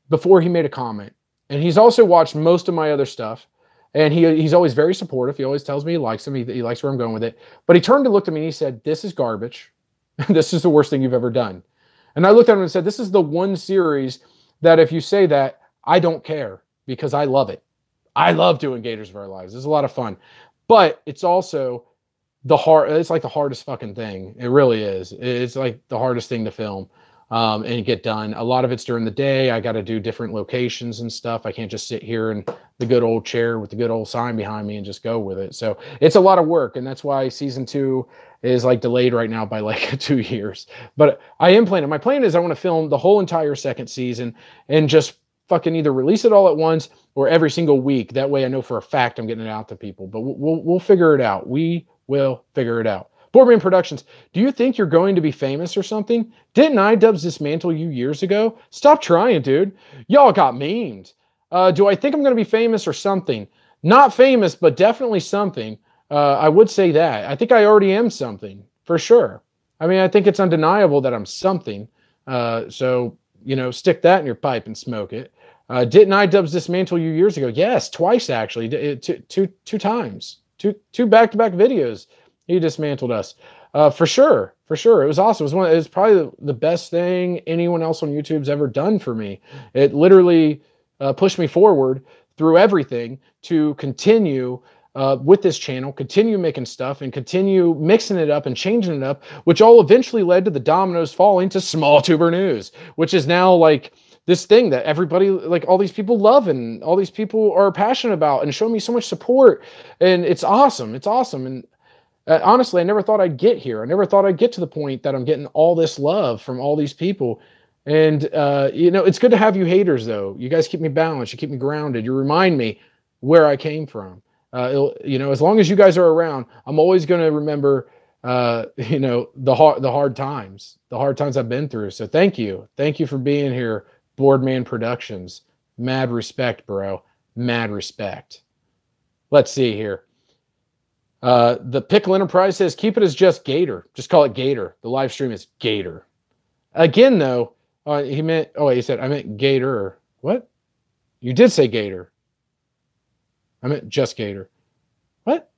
before he made a comment. And he's also watched most of my other stuff. And he's always very supportive. He always tells me he likes him. He likes where I'm going with it. But he turned and looked at me and he said, this is garbage. This is the worst thing you've ever done. And I looked at him and said, this is the one series that if you say that, I don't care, because I love it. I love doing Gators of Our Lives. It's a lot of fun. But it's also it's like the hardest fucking thing. It really is. It's like the hardest thing to film and get done. A lot of it's during the day. I got to do different locations and stuff. I can't just sit here in the good old chair with the good old sign behind me and just go with it. So it's a lot of work. And that's why season 2 is like delayed right now by like 2 years. But I am planning. My plan is I want to film the whole entire second season and just fucking either release it all at once or every single week. That way I know for a fact I'm getting it out to people. But we'll figure it out. We will figure it out. Boardman Productions, do you think you're going to be famous or something? Didn't iDubbbz dismantle you years ago? Stop trying, dude. Y'all got memed. Do I think I'm going to be famous or something? Not famous, but definitely something. I would say that. I think I already am something, for sure. I mean, I think it's undeniable that I'm something. So, stick that in your pipe and smoke it. Didn't iDubbbz dismantle you years ago? Yes, twice, actually. Two times. two back-to-back videos. He dismantled us. For sure. It was awesome. It was probably the best thing anyone else on YouTube's ever done for me. It literally pushed me forward through everything to continue with this channel, continue making stuff, and continue mixing it up and changing it up, which all eventually led to the dominoes falling to Small Tuber News, which is now like this thing that everybody, like all these people love and all these people are passionate about and show me so much support. And it's awesome. It's awesome. And honestly, I never thought I'd get here. I never thought I'd get to the point that I'm getting all this love from all these people. And, you know, it's good to have you haters, though. You guys keep me balanced. You keep me grounded. You remind me where I came from. You know, as long as you guys are around, I'm always going to remember, you know, the hard times I've been through. So thank you. Thank you for being here, Boardman Productions. Mad respect, bro. Mad respect. Let's see here. The Pickle Enterprise says, keep it as just Gator. Just call it Gator. The live stream is Gator. Again, though, he said, I meant Gator. What? You did say Gator. I meant just Gator. What?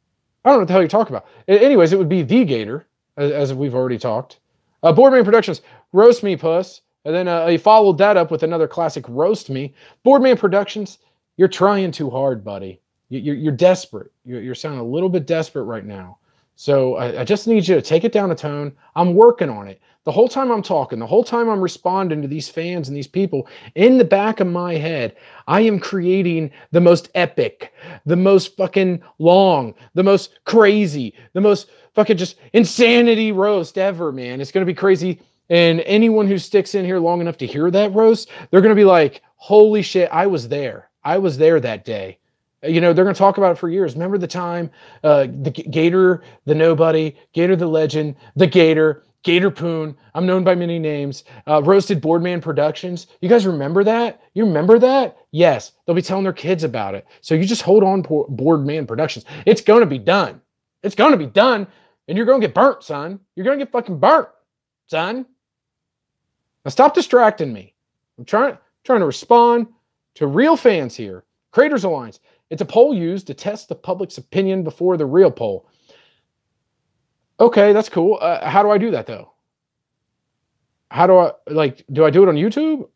I don't know what the hell you're talking about. Anyways, it would be the Gator, as we've already talked. Boardman Productions, roast me, puss. And then he followed that up with another classic roast me. Boardman Productions, you're trying too hard, buddy. You're desperate. You're sounding a little bit desperate right now. So I just need you to take it down a tone. I'm working on it. The whole time I'm talking, the whole time I'm responding to these fans and these people, in the back of my head, I am creating the most epic, the most fucking long, the most crazy, the most fucking just insanity roast ever, man. It's going to be crazy. And anyone who sticks in here long enough to hear that roast, they're going to be like, holy shit, I was there. I was there that day. You know, they're going to talk about it for years. Remember the time the Gator, the nobody, Gator the legend, the Gator, Gator Poon, I'm known by many names, roasted Boardman Productions. You guys remember that? You remember that? Yes. They'll be telling their kids about it. So you just hold on, Boardman Productions. It's going to be done. It's going to be done. And you're going to get burnt, son. You're going to get fucking burnt, son. Now stop distracting me. I'm trying to respond to real fans here. Creators Alliance. It's a poll used to test the public's opinion before the real poll. Okay, that's cool. How do I do that, though? How do do I do it on YouTube?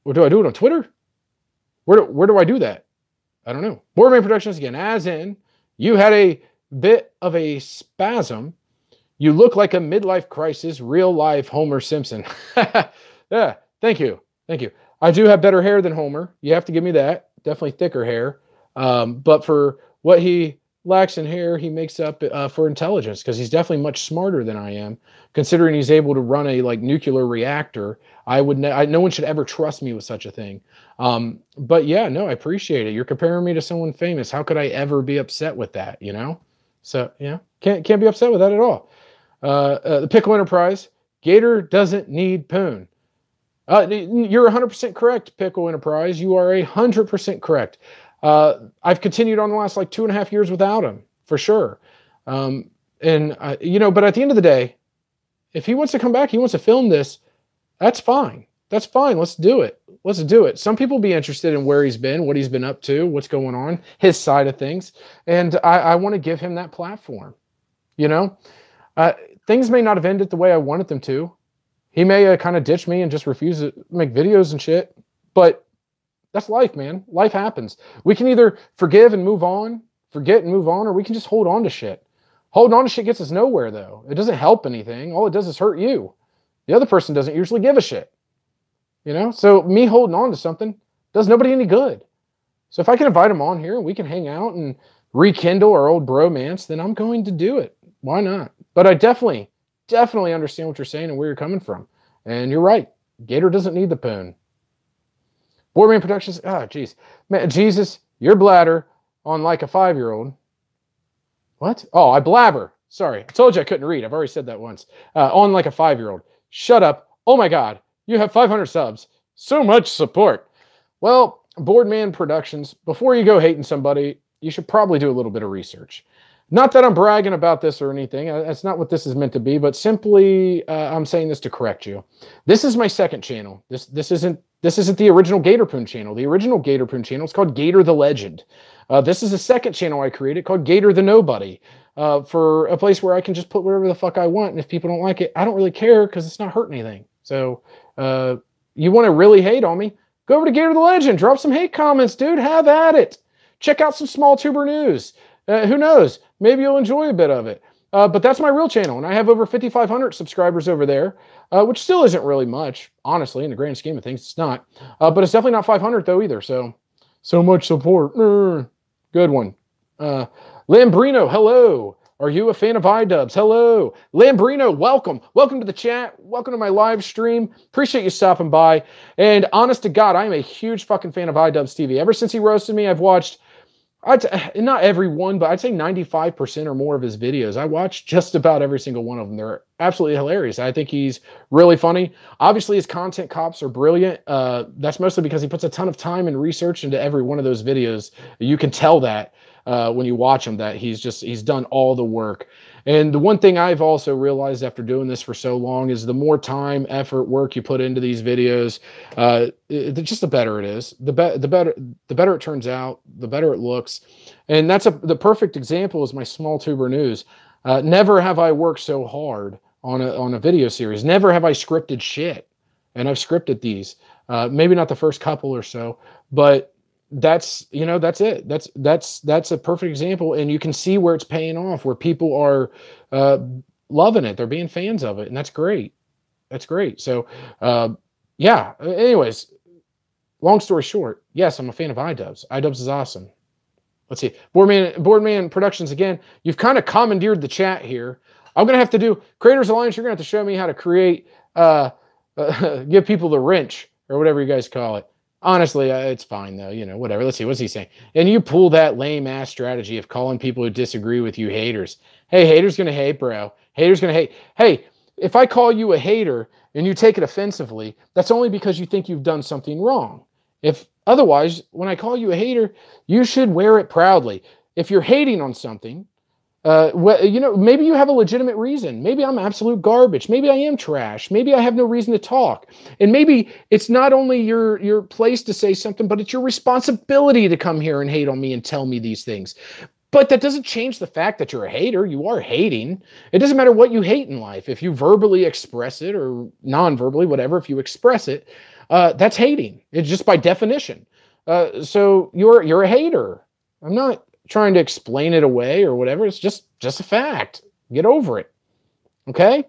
Or do I do it on Twitter? Where do I do that? I don't know. Boardman Productions again, as in, you had a bit of a spasm. You look like a midlife crisis, real life Homer Simpson. Yeah, thank you. Thank you. I do have better hair than Homer. You have to give me that. Definitely thicker hair. But for what he lacks in hair, he makes up for intelligence, because he's definitely much smarter than I am, considering he's able to run a nuclear reactor. No one should ever trust me with such a thing. But yeah, no, I appreciate it. You're comparing me to someone famous. How could I ever be upset with that? You know? So yeah, can't be upset with that at all. The Pickle Enterprise, Gator doesn't need Poon. You're 100% correct, Pickle Enterprise. You are 100% correct. I've continued on the last 2.5 years without him, for sure. You know, but at the end of the day, if he wants to come back, he wants to film this, that's fine. That's fine. Let's do it. Let's do it. Some people will be interested in where he's been, what he's been up to, what's going on, his side of things. And I want to give him that platform. You know, things may not have ended the way I wanted them to. He may kind of ditch me and just refuse to make videos and shit. But that's life, man. Life happens. We can either forgive and move on, forget and move on, or we can just hold on to shit. Holding on to shit gets us nowhere, though. It doesn't help anything. All it does is hurt you. The other person doesn't usually give a shit. You know? So me holding on to something does nobody any good. So if I can invite him on here and we can hang out and rekindle our old bromance, then I'm going to do it. Why not? But I definitely understand what you're saying and where you're coming from. And you're right. Gator doesn't need the Poon. Boardman Productions, jeez. Man, Jesus, your bladder on like a 5-year-old. What? Oh, I blabber. Sorry. I told you I couldn't read. I've already said that once. On like a 5-year-old. Shut up. Oh my God. You have 500 subs. So much support. Well, Boardman Productions, before you go hating somebody, you should probably do a little bit of research. Not that I'm bragging about this or anything. That's not what this is meant to be, but simply I'm saying this to correct you. This is my second channel. This isn't the original Gator Poon channel. The original Gator Poon channel is called Gator the Legend. This is a second channel I created called Gator the Nobody, for a place where I can just put whatever the fuck I want. And if people don't like it, I don't really care because it's not hurting anything. So you want to really hate on me? Go over to Gator the Legend. Drop some hate comments, dude. Have at it. Check out some small tuber news. Who knows? Maybe you'll enjoy a bit of it. But that's my real channel, and I have over 5,500 subscribers over there, which still isn't really much, honestly, in the grand scheme of things. It's not. But it's definitely not 500, though, either. So much support. Good one. Lambrino, hello. Are you a fan of iDubbbz? Hello. Lambrino, welcome. Welcome to the chat. Welcome to my live stream. Appreciate you stopping by. And honest to God, I am a huge fucking fan of iDubbbz TV. Ever since he roasted me, I've watched, not every one, but I'd say 95% or more of his videos. I watch just about every single one of them. They're absolutely hilarious. I think he's really funny. Obviously, his content cops are brilliant. That's mostly because he puts a ton of time and research into every one of those videos. You can tell that when you watch him, that he's done all the work. And the one thing I've also realized after doing this for so long is the more time, effort, work you put into these videos, just the better it is. The better it turns out, the better it looks. And that's the perfect example is my small tuber news. Never have I worked so hard on a video series. Never have I scripted shit. And I've scripted these. Maybe not the first couple or so, but that's it. That's a perfect example, and you can see where it's paying off, where people are loving it. They're being fans of it, and that's great. That's great. So, yeah. Anyways, long story short, yes, I'm a fan of iDubbbz. iDubbbz is awesome. Let's see. Boardman Productions again. You've kind of commandeered the chat here. I'm gonna have to do Creators Alliance. You're gonna have to show me how to create, give people the wrench or whatever you guys call it. Honestly, it's fine, though. Whatever. Let's see. What's he saying? And you pull that lame-ass strategy of calling people who disagree with you haters. Hey, haters going to hate, bro. Haters going to hate. Hey, if I call you a hater and you take it offensively, that's only because you think you've done something wrong. If otherwise, when I call you a hater, you should wear it proudly. If you're hating on something, maybe you have a legitimate reason. Maybe I'm absolute garbage. Maybe I am trash. Maybe I have no reason to talk. And maybe it's not only your place to say something, but it's your responsibility to come here and hate on me and tell me these things. But that doesn't change the fact that you're a hater. You are hating. It doesn't matter what you hate in life. If you verbally express it or non-verbally, whatever, if you express it, that's hating. It's just by definition. So you're a hater. I'm not trying to explain it away or whatever. It's just a fact. Get over it. Okay?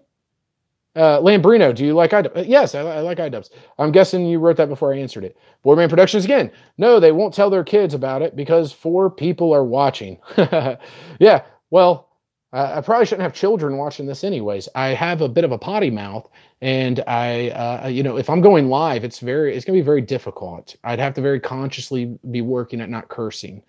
Lambrino, do you like iDubbbz? Yes, I like iDubbbz. I'm guessing you wrote that before I answered it. Boardman Productions again. No, they won't tell their kids about it because 4 people are watching. Yeah, well, I probably shouldn't have children watching this anyways. I have a bit of a potty mouth, and if I'm going live, it's going to be very difficult. I'd have to very consciously be working at not cursing.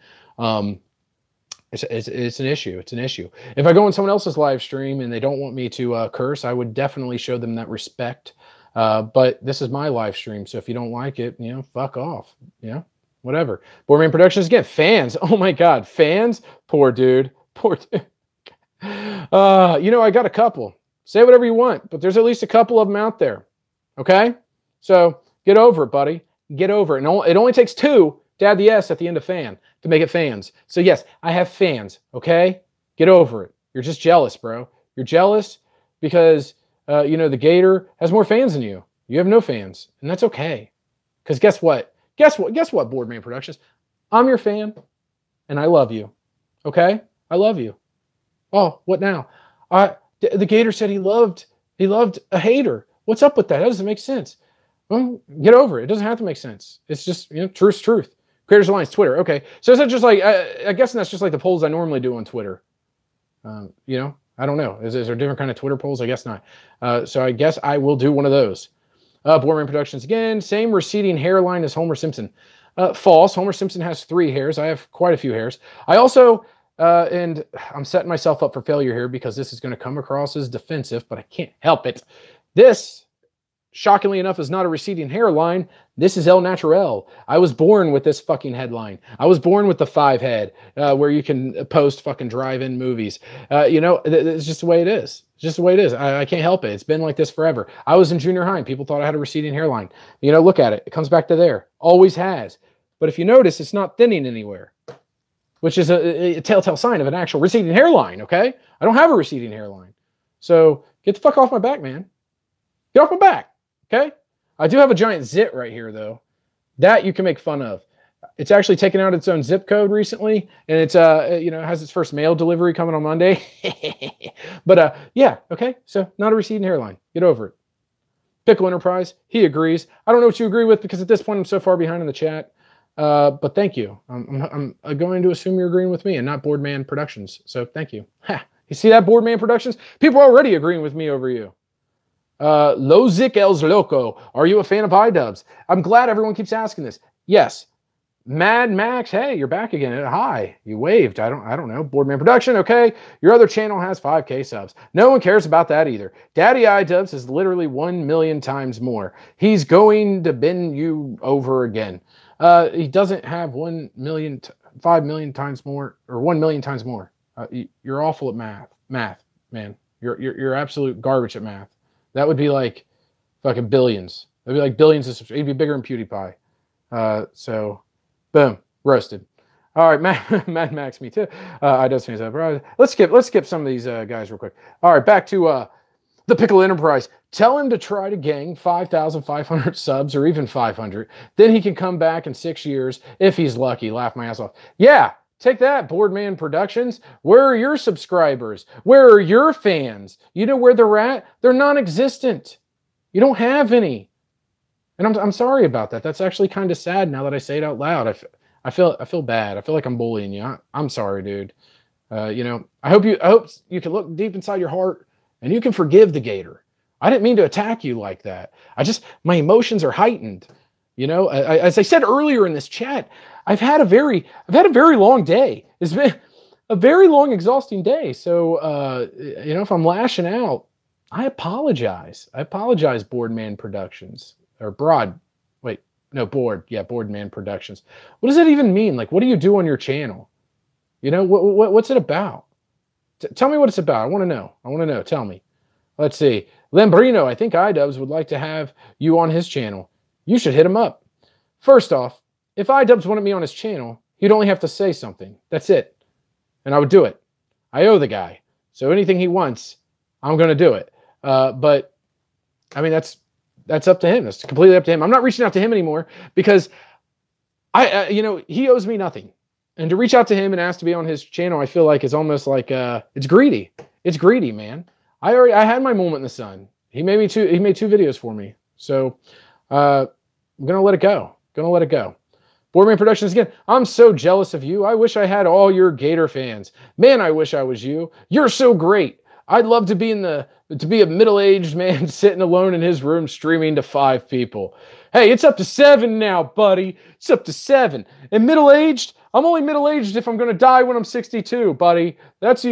It's an issue. It's an issue. If I go on someone else's live stream and they don't want me to curse, I would definitely show them that respect. But this is my live stream, so if you don't like it, fuck off. Whatever. Boardman Productions again. Fans. Oh my God, fans. Poor dude. Poor dude. I got a couple. Say whatever you want, but there's at least a couple of them out there. Okay, so get over it, buddy. Get over it. And it only takes 2 to add the S at the end of fan to make it fans. So yes, I have fans, okay? Get over it. You're just jealous, bro. You're jealous because, the Gator has more fans than you. You have no fans, and that's okay. Because guess what? Guess what, Boardman Productions? I'm your fan, and I love you, okay? I love you. Oh, what now? The Gator said he loved a hater. What's up with that? That doesn't make sense. Well, get over it. It doesn't have to make sense. It's just, truth's truth. Creators Alliance, Twitter. Okay. So is that just like, I guess that's just like the polls I normally do on Twitter. I don't know. Is there a different kind of Twitter polls? I guess not. So I guess I will do one of those. Boardman Productions again. Same receding hairline as Homer Simpson. False. Homer Simpson has 3 hairs. I have quite a few hairs. I also, and I'm setting myself up for failure here because this is going to come across as defensive, but I can't help it. This, shockingly enough, is not a receding hairline. This is El Natural. I was born with this fucking headline. I was born with the 5 head, where you can post fucking drive-in movies. It's just the way it is. It's just the way it is. I can't help it. It's been like this forever. I was in junior high and people thought I had a receding hairline. Look at it. It comes back to there. Always has. But if you notice, it's not thinning anywhere. which is a telltale sign of an actual receding hairline, okay? I don't have a receding hairline. So get the fuck off my back, man. Get off my back, okay? I do have a giant zit right here, though. That you can make fun of. It's actually taken out its own zip code recently, and it's it has its first mail delivery coming on Monday. But yeah, okay. So not a receding hairline. Get over it. Pickle Enterprise, he agrees. I don't know what you agree with because at this point I'm so far behind in the chat. But thank you. I'm going to assume you're agreeing with me and not Boardman Productions. So thank you. Ha! You see that, Boardman Productions? People are already agreeing with me over you. Lozic Els Loco, are you a fan of iDubbbz? I'm glad everyone keeps asking this. Yes. Mad Max, hey, you're back again. Hi, you waved. I don't know. Boardman Production, okay. Your other channel has 5K subs. No one cares about that either. Daddy iDubbbz is literally 1 million times more. He's going to bend you over again. He doesn't have 1 million, 5 million times more, or 1 million times more. You're awful at math, man. You're absolute garbage at math. That would be like fucking billions. That'd be like billions of subscribers. He'd be bigger than PewDiePie. So, boom, roasted. All right, Mad Max, me too. iDubbbz fans up. Let's skip some of these guys real quick. All right, back to the Pickle Enterprise. Tell him to try to gang 5,500 subs or even 500. Then he can come back in 6 years if he's lucky. Laugh my ass off. Yeah. Take that, Boardman Productions. Where are your subscribers? Where are your fans? You know where they're at? They're non-existent. You don't have any. And I'm sorry about that. That's actually kind of sad now that I say it out loud. I feel bad. I feel like I'm bullying you. I'm sorry, dude. I hope you can look deep inside your heart and you can forgive the Gator. I didn't mean to attack you like that. My emotions are heightened. As I said earlier in this chat, I've had a very long day. It's been a very long, exhausting day. So, if I'm lashing out, I apologize. Boardman Productions or Boardman Productions. What does that even mean? Like, what do you do on your channel? What's it about? Tell me what it's about. I want to know. Tell me. Let's see. Lambrino, I think iDubbbz would like to have you on his channel. You should hit him up. First off, if iDubbbz wanted me on his channel, he'd only have to say something. That's it. And I would do it. I owe the guy. So anything he wants, I'm going to do it. But, I mean, that's up to him. That's completely up to him. I'm not reaching out to him anymore because, he owes me nothing. And to reach out to him and ask to be on his channel, I feel like is almost like it's greedy. It's greedy, man. I had my moment in the sun. He made 2 videos for me. So I'm gonna let it go. Boardman Productions again. I'm so jealous of you. I wish I had all your Gator fans. Man, I wish I was you. You're so great. I'd love to be a middle-aged man sitting alone in his room streaming to 5 people. Hey, it's up to 7 now, buddy. It's up to 7. And middle-aged? I'm only middle-aged if I'm going to die when I'm 62, buddy. It's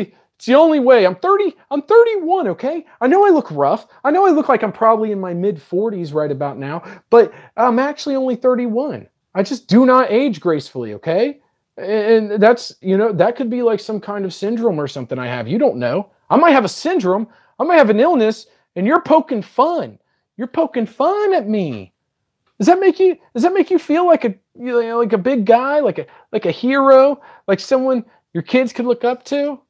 the only way. I'm 31, okay? I know I look rough. I know I look like I'm probably in my mid-40s right about now, but I'm actually only 31. I just do not age gracefully, okay? And that's, that could be like some kind of syndrome or something I have. You don't know. I might have a syndrome. I might have an illness, and you're poking fun. You're poking fun at me. Does that make you feel like a big guy, like a hero, like someone your kids could look up to?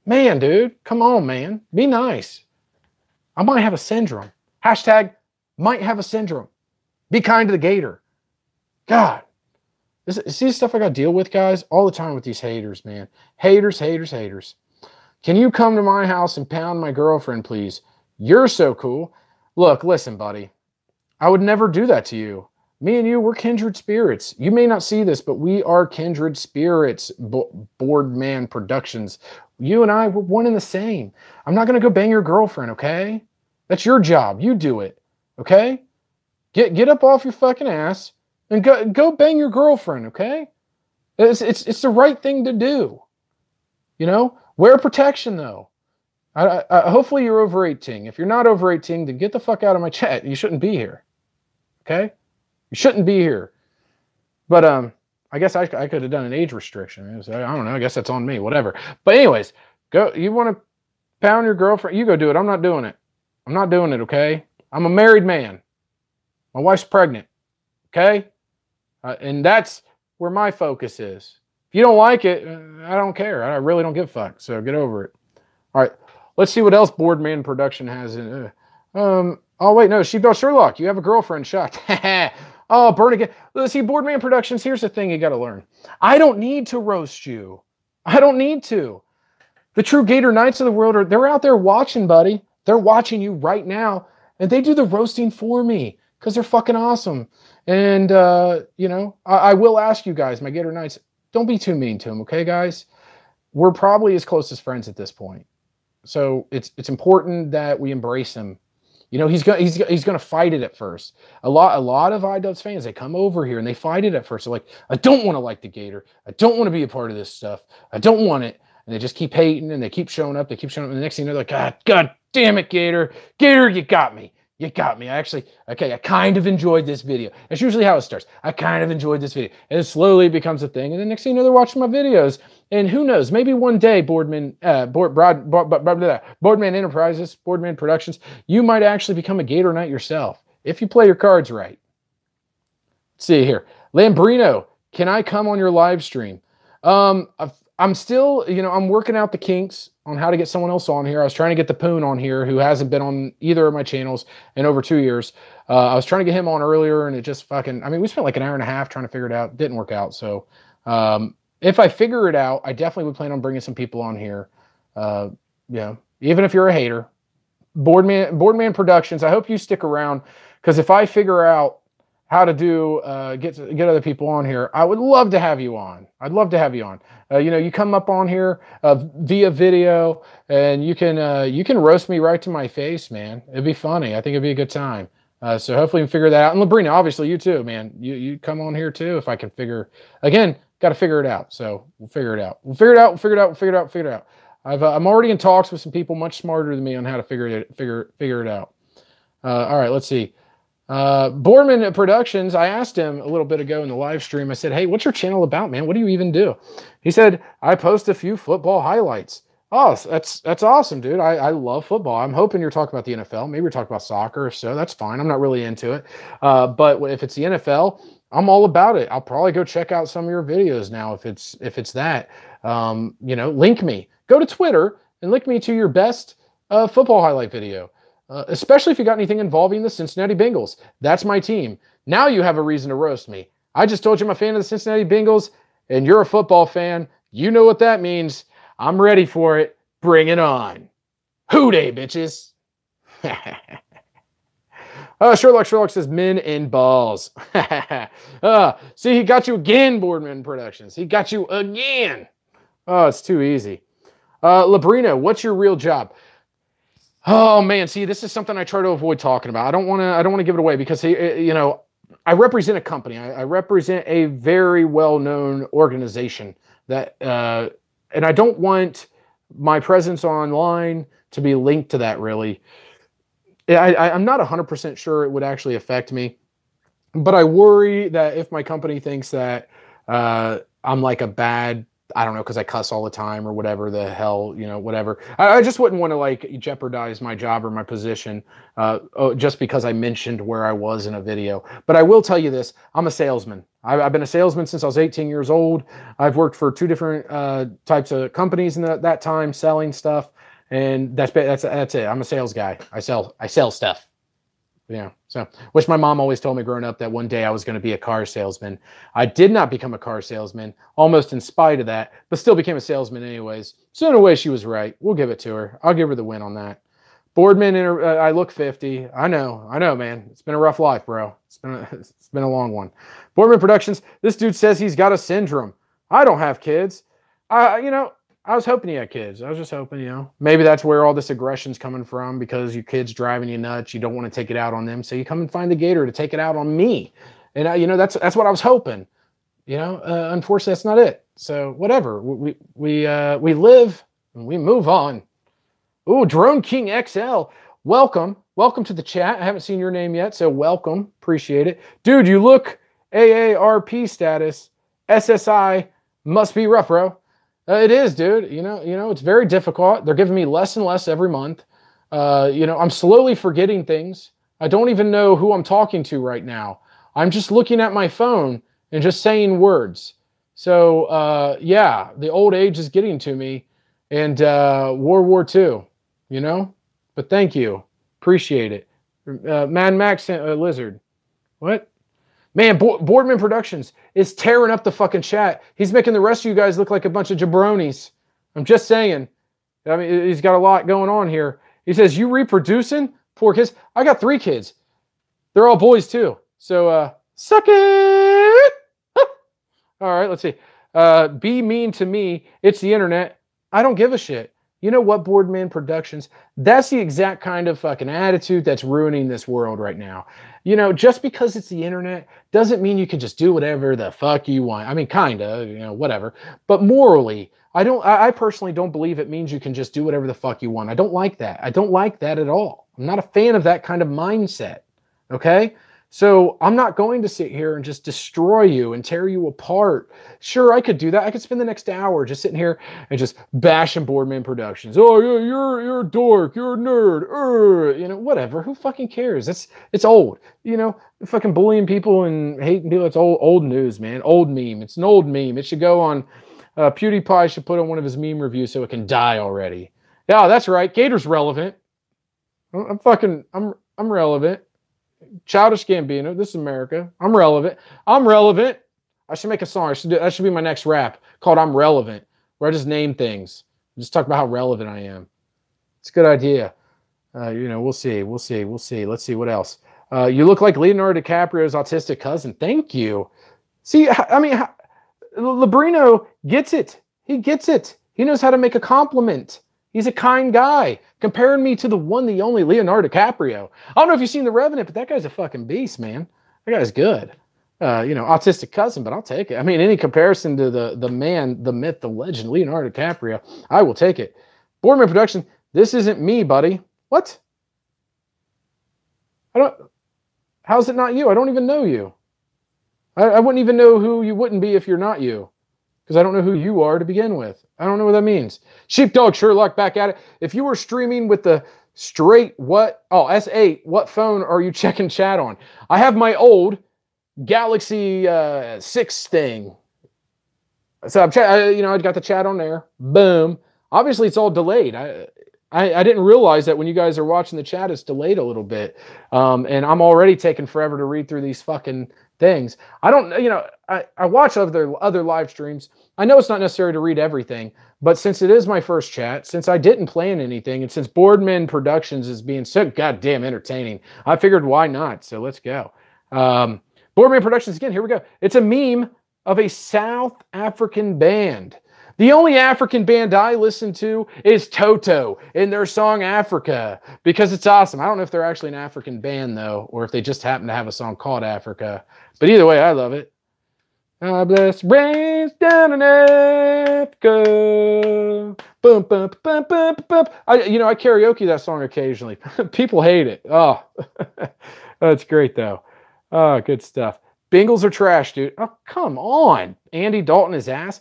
Man, dude, come on, man. Be nice. I might have a syndrome. Hashtag might have a syndrome. Be kind to the Gator. God. See the stuff I got to deal with, guys? All the time with these haters, man. Haters. Can you come to my house and pound my girlfriend, please? You're so cool. Look, listen, buddy. I would never do that to you. Me and you, we're kindred spirits. You may not see this, but we are kindred spirits, Boardman Productions. You and I, we're one and the same. I'm not going to go bang your girlfriend, okay? That's your job. You do it, okay? Get up off your fucking ass and go bang your girlfriend, okay? It's the right thing to do. Wear protection, though. Hopefully you're over 18. If you're not over 18, then get the fuck out of my chat. You shouldn't be here. Okay? You shouldn't be here. But I guess I could have done an age restriction. I don't know. I guess that's on me. Whatever. But anyways, go. You want to pound your girlfriend? You go do it. I'm not doing it. I'm not doing it, okay? I'm a married man. My wife's pregnant. Okay? And that's where my focus is. If you don't like it, I don't care. I really don't give a fuck. So get over it. All right. Let's see what else Boardman Production has in. Oh wait, no, Sheepdog Sherlock. You have a girlfriend. Shocked. Oh, burn again. Let's see, Boardman Productions. Here's the thing you got to learn. I don't need to roast you. I don't need to. The true Gator Knights of the world they're out there watching, buddy. They're watching you right now, and they do the roasting for me because they're fucking awesome. And you know, I will ask you guys, my Gator Knights, don't be too mean to them, okay, guys? We're probably as close as friends at this point. So it's important that we embrace him. You know, he's gonna fight it at first. A lot of iDubbbz fans, they come over here and they fight it at first. They're like, I don't want to like the Gator. I don't want to be a part of this stuff. I don't want it. And they just keep hating and they keep showing up. They keep showing up. And the next thing they're like, God damn it, Gator. Gator, you got me. You got me. I kind of enjoyed this video. That's usually how it starts. I kind of enjoyed this video. And it slowly becomes a thing. And the next thing you know, they're watching my videos. And who knows, maybe one day, Boardman Enterprises, Boardman Productions, you might actually become a Gator Knight yourself, if you play your cards right. Let's see here. Lambrino, can I come on your live stream? I'm still, you know, I'm working out the kinks on how to get someone else on here. I was trying to get the Poon on here, who hasn't been on either of my channels in over 2 years. I was trying to get him on earlier, and it just fucking, I mean, we spent like an hour and a half trying to figure it out. Didn't work out. So if I figure it out, I definitely would plan on bringing some people on here. Yeah, even if you're a hater. Boardman Productions, I hope you stick around, because if I figure out how to do get other people on here, I would love to have you on. I'd love to have you on. You know, you come up on here via video, and you can roast me right to my face, man. It'd be funny. I think it'd be a good time. So hopefully we can figure that out. And Labrina, obviously you too, man. You come on here too if I can figure. Again, got to figure it out. So we'll figure it out. We'll figure it out. I'm already in talks with some people much smarter than me on how to figure it out. All right, let's see. Boardman Productions, I asked him a little bit ago in the live stream, I said, hey, what's your channel about, man? What do you even do? He said, I post a few football highlights. Oh, that's awesome, dude. I love football. I'm hoping you're talking about the NFL. Maybe you're talking about soccer, so that's fine. I'm not really into it. But if it's the NFL, I'm all about it. I'll probably go check out some of your videos now if it's that. You know, link me. Go to Twitter and link me to your best football highlight video. Especially if you got anything involving the Cincinnati Bengals. That's my team. Now you have a reason to roast me. I just told you I'm a fan of the Cincinnati Bengals, and you're a football fan. You know what that means. I'm ready for it. Bring it on. Hoo-day, bitches. Sherlock says, men in balls. See, he got you again, Boardman Productions. He got you again. Oh, it's too easy. Labrino, what's your real job? Oh man, see, this is something I try to avoid talking about. I don't want to give it away because you know, I represent a company. I represent a very well-known organization that, and I don't want my presence online to be linked to that. Really, I'm not 100% sure it would actually affect me, but I worry that if my company thinks that I'm like a bad, I don't know, because I cuss all the time or whatever the hell, you know, whatever. I just wouldn't want to like jeopardize my job or my position just because I mentioned where I was in a video. But I will tell you this, I'm a salesman. I've been a salesman since I was 18 years old. I've worked for 2 different types of companies in that time selling stuff. And that's it. I'm a sales guy. I sell stuff. Yeah. So, which my mom always told me growing up that one day I was going to be a car salesman. I did not become a car salesman, almost in spite of that, but still became a salesman anyways. So in a way, she was right. We'll give it to her. I'll give her the win on that. Boardman, I look 50. I know, man. It's been a rough life, bro. It's been a long one. Boardman Productions. This dude says he's got a syndrome. I don't have kids. You know, I was hoping you had kids. I was just hoping, you know, maybe that's where all this aggression's coming from because your kid's driving you nuts. You don't want to take it out on them. So you come and find the Gator to take it out on me. And, you know, that's what I was hoping. You know, unfortunately, that's not it. So whatever. We live and we move on. Ooh, Drone King XL. Welcome. Welcome to the chat. I haven't seen your name yet, so welcome. Appreciate it. Dude, you look AARP status. SSI must be rough, bro. It is, dude. You know, it's very difficult. They're giving me less and less every month. You know, I'm slowly forgetting things. I don't even know who I'm talking to right now. I'm just looking at my phone and just saying words. So, yeah, the old age is getting to me, and World War II, you know? But thank you. Appreciate it. Mad Max Lizard. What? Man, Boardman Productions is tearing up the fucking chat. He's making the rest of you guys look like a bunch of jabronis. I'm just saying. I mean, he's got a lot going on here. He says, you reproducing? 4 kids. I got 3 kids. They're all boys, too. So, suck it! All right, let's see. Be mean to me. It's the internet. I don't give a shit. You know what, Boardman Productions? That's the exact kind of fucking attitude that's ruining this world right now. You know, just because it's the internet doesn't mean you can just do whatever the fuck you want. I mean, kinda, you know, whatever. But morally, I personally don't believe it means you can just do whatever the fuck you want. I don't like that. I don't like that at all. I'm not a fan of that kind of mindset. Okay? So I'm not going to sit here and just destroy you and tear you apart. Sure, I could do that. I could spend the next hour just sitting here and just bashing Boardman Productions. Oh, yeah, you're a dork. You're a nerd. You know, whatever. Who fucking cares? It's old. You know, fucking bullying people and hating people. It's old news, man. Old meme. It's an old meme. It should go on. PewDiePie should put on one of his meme reviews so it can die already. Yeah, that's right. Gator's relevant. I'm relevant. Childish Gambino, this is America. I'm relevant. I'm relevant. I should make a song. That should be my next rap called I'm Relevant, where I just name things. Just talk about how relevant I am. It's a good idea. You know, we'll see. Let's see what else. You look like Leonardo DiCaprio's autistic cousin. Thank you. See, I mean, Labrino gets it. He gets it. He knows how to make a compliment. He's a kind guy. Comparing me to the one, the only Leonardo DiCaprio. I don't know if you've seen The Revenant, but that guy's a fucking beast, man. That guy's good. You know, autistic cousin, but I'll take it. I mean, any comparison to the man, the myth, the legend, Leonardo DiCaprio, I will take it. Boardman Production, this isn't me, buddy. What? How's it not you? I don't even know you. I wouldn't even know who you wouldn't be if you're not you. Because I don't know who you are to begin with. I don't know what that means. Sheepdog Sherlock back at it. If you were streaming with the straight what? Oh, S8. What phone are you checking chat on? I have my old Galaxy 6 thing. So I got the chat on there. Boom. Obviously, it's all delayed. I didn't realize that when you guys are watching the chat, it's delayed a little bit. And I'm already taking forever to read through these fucking things. I watch other live streams. I know it's not necessary to read everything, but since it is my first chat, since I didn't plan anything, and since Boardman Productions is being so goddamn entertaining, I figured why not? So let's go. Boardman Productions again. Here we go. It's a meme of a South African band. The only African band I listen to is Toto in their song Africa because it's awesome. I don't know if they're actually an African band, though, or if they just happen to have a song called Africa. But either way, I love it. I bless rains down in Africa. Boom, boom, boom, boom, boom. I karaoke that song occasionally. People hate it. Oh, that's great, though. Oh, good stuff. Bengals are trash, dude. Oh, come on. Andy Dalton is ass.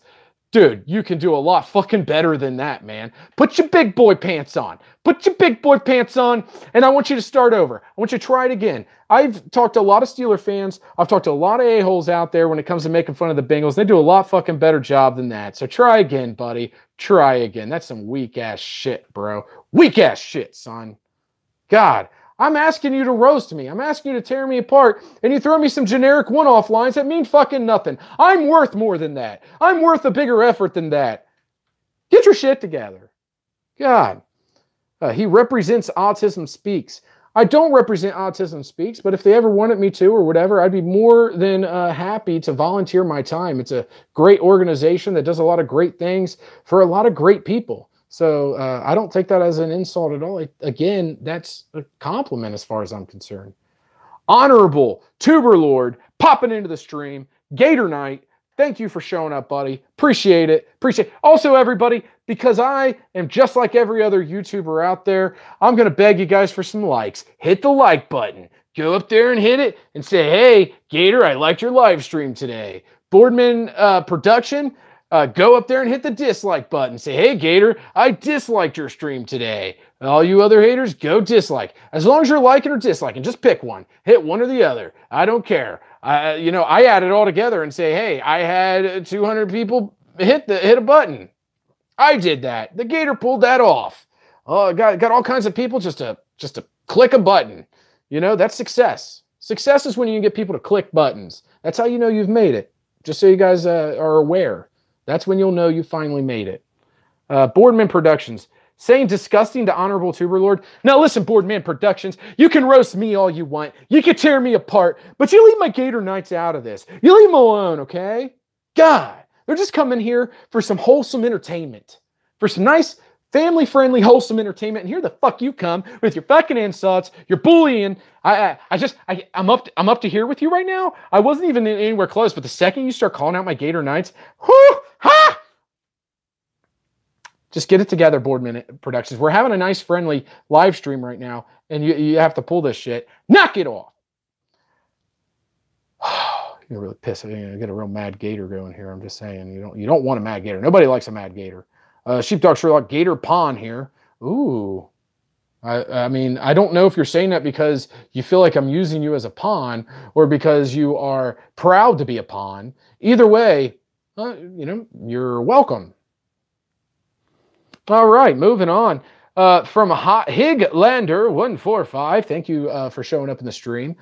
Dude, you can do a lot fucking better than that, man. Put your big boy pants on. Put your big boy pants on, and I want you to start over. I want you to try it again. I've talked to a lot of Steeler fans. I've talked to a lot of a-holes out there when it comes to making fun of the Bengals. They do a lot fucking better job than that. So try again, buddy. Try again. That's some weak-ass shit, bro. Weak-ass shit, son. God. I'm asking you to roast me. I'm asking you to tear me apart, and you throw me some generic one-off lines that mean fucking nothing. I'm worth more than that. I'm worth a bigger effort than that. Get your shit together. God. He represents Autism Speaks. I don't represent Autism Speaks, but if they ever wanted me to or whatever, I'd be more than happy to volunteer my time. It's a great organization that does a lot of great things for a lot of great people. So I don't take that as an insult at all. Again, that's a compliment as far as I'm concerned. Honorable Tuber Lord popping into the stream. Gator Knight, thank you for showing up, buddy. Appreciate it. Also, everybody, because I am just like every other YouTuber out there, I'm going to beg you guys for some likes. Hit the like button. Go up there and hit it and say, hey, Gator, I liked your live stream today. Boardman Production, Go up there and hit the dislike button. Say, hey, Gator, I disliked your stream today. All you other haters, go dislike. As long as you're liking or disliking, just pick one. Hit one or the other. I don't care. I add it all together and say, hey, I had 200 people hit a button. I did that. The Gator pulled that off. Got all kinds of people just to click a button. That's success. Success is when you can get people to click buttons. That's how you know you've made it. Just so you guys are aware. That's when you'll know you finally made it. Boardman Productions. Saying disgusting to Honorable Tuber Lord. Now listen, Boardman Productions. You can roast me all you want. You can tear me apart. But you leave my Gator Knights out of this. You leave them alone, okay? God. They're just coming here for some wholesome entertainment. For some nice, family-friendly, wholesome entertainment. And here the fuck you come with your fucking insults, your bullying. I'm up to here with you right now. I wasn't even anywhere close, but the second you start calling out my Gator Knights, whoo, ha! Just get it together, Boardman Productions. We're having a nice, friendly live stream right now, and you have to pull this shit. Knock it off. You're really pissed. You get a real mad Gator going here. I'm just saying, you don't want a mad Gator. Nobody likes a mad Gator. Sheepdog Sherlock Gator Pawn here. Ooh. I mean, I don't know if you're saying that because you feel like I'm using you as a pawn or because you are proud to be a pawn. Either way, you're welcome. All right, moving on. From Hot Higlander 145, thank you for showing up in the stream.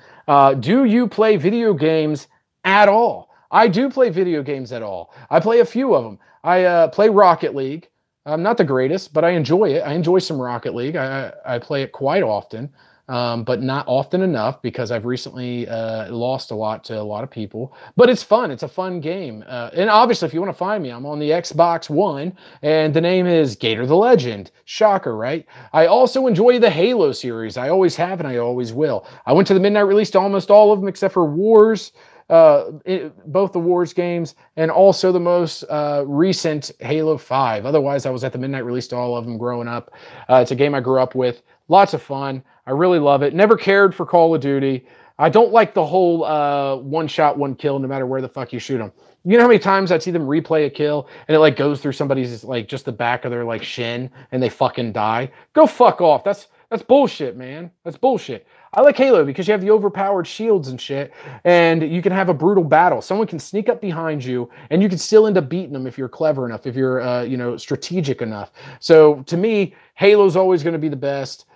Do you play video games at all? I do play video games at all. I play a few of them. I play Rocket League. I'm not the greatest, but I enjoy it. I enjoy some Rocket League. I play it quite often, but not often enough because I've recently lost a lot to a lot of people. But it's fun. It's a fun game. And obviously, if you want to find me, I'm on the Xbox One, and the name is Gator the Legend. Shocker, right? I also enjoy the Halo series. I always have, and I always will. I went to the midnight release to almost all of them except for Wars. Both the Wars games and also the most recent Halo 5. Otherwise, I was at the midnight release to all of them growing up. It's a game I grew up with. Lots of fun. I really love it. Never cared for Call of Duty. I don't like the whole one shot, one kill, no matter where the fuck you shoot them. You know how many times I'd see them replay a kill and it goes through somebody's just the back of their shin and they fucking die? Go fuck off. That's bullshit, man. That's bullshit. I like Halo because you have the overpowered shields and shit, and you can have a brutal battle. Someone can sneak up behind you, and you can still end up beating them if you're clever enough, if you're, strategic enough. So to me, Halo's always going to be the best.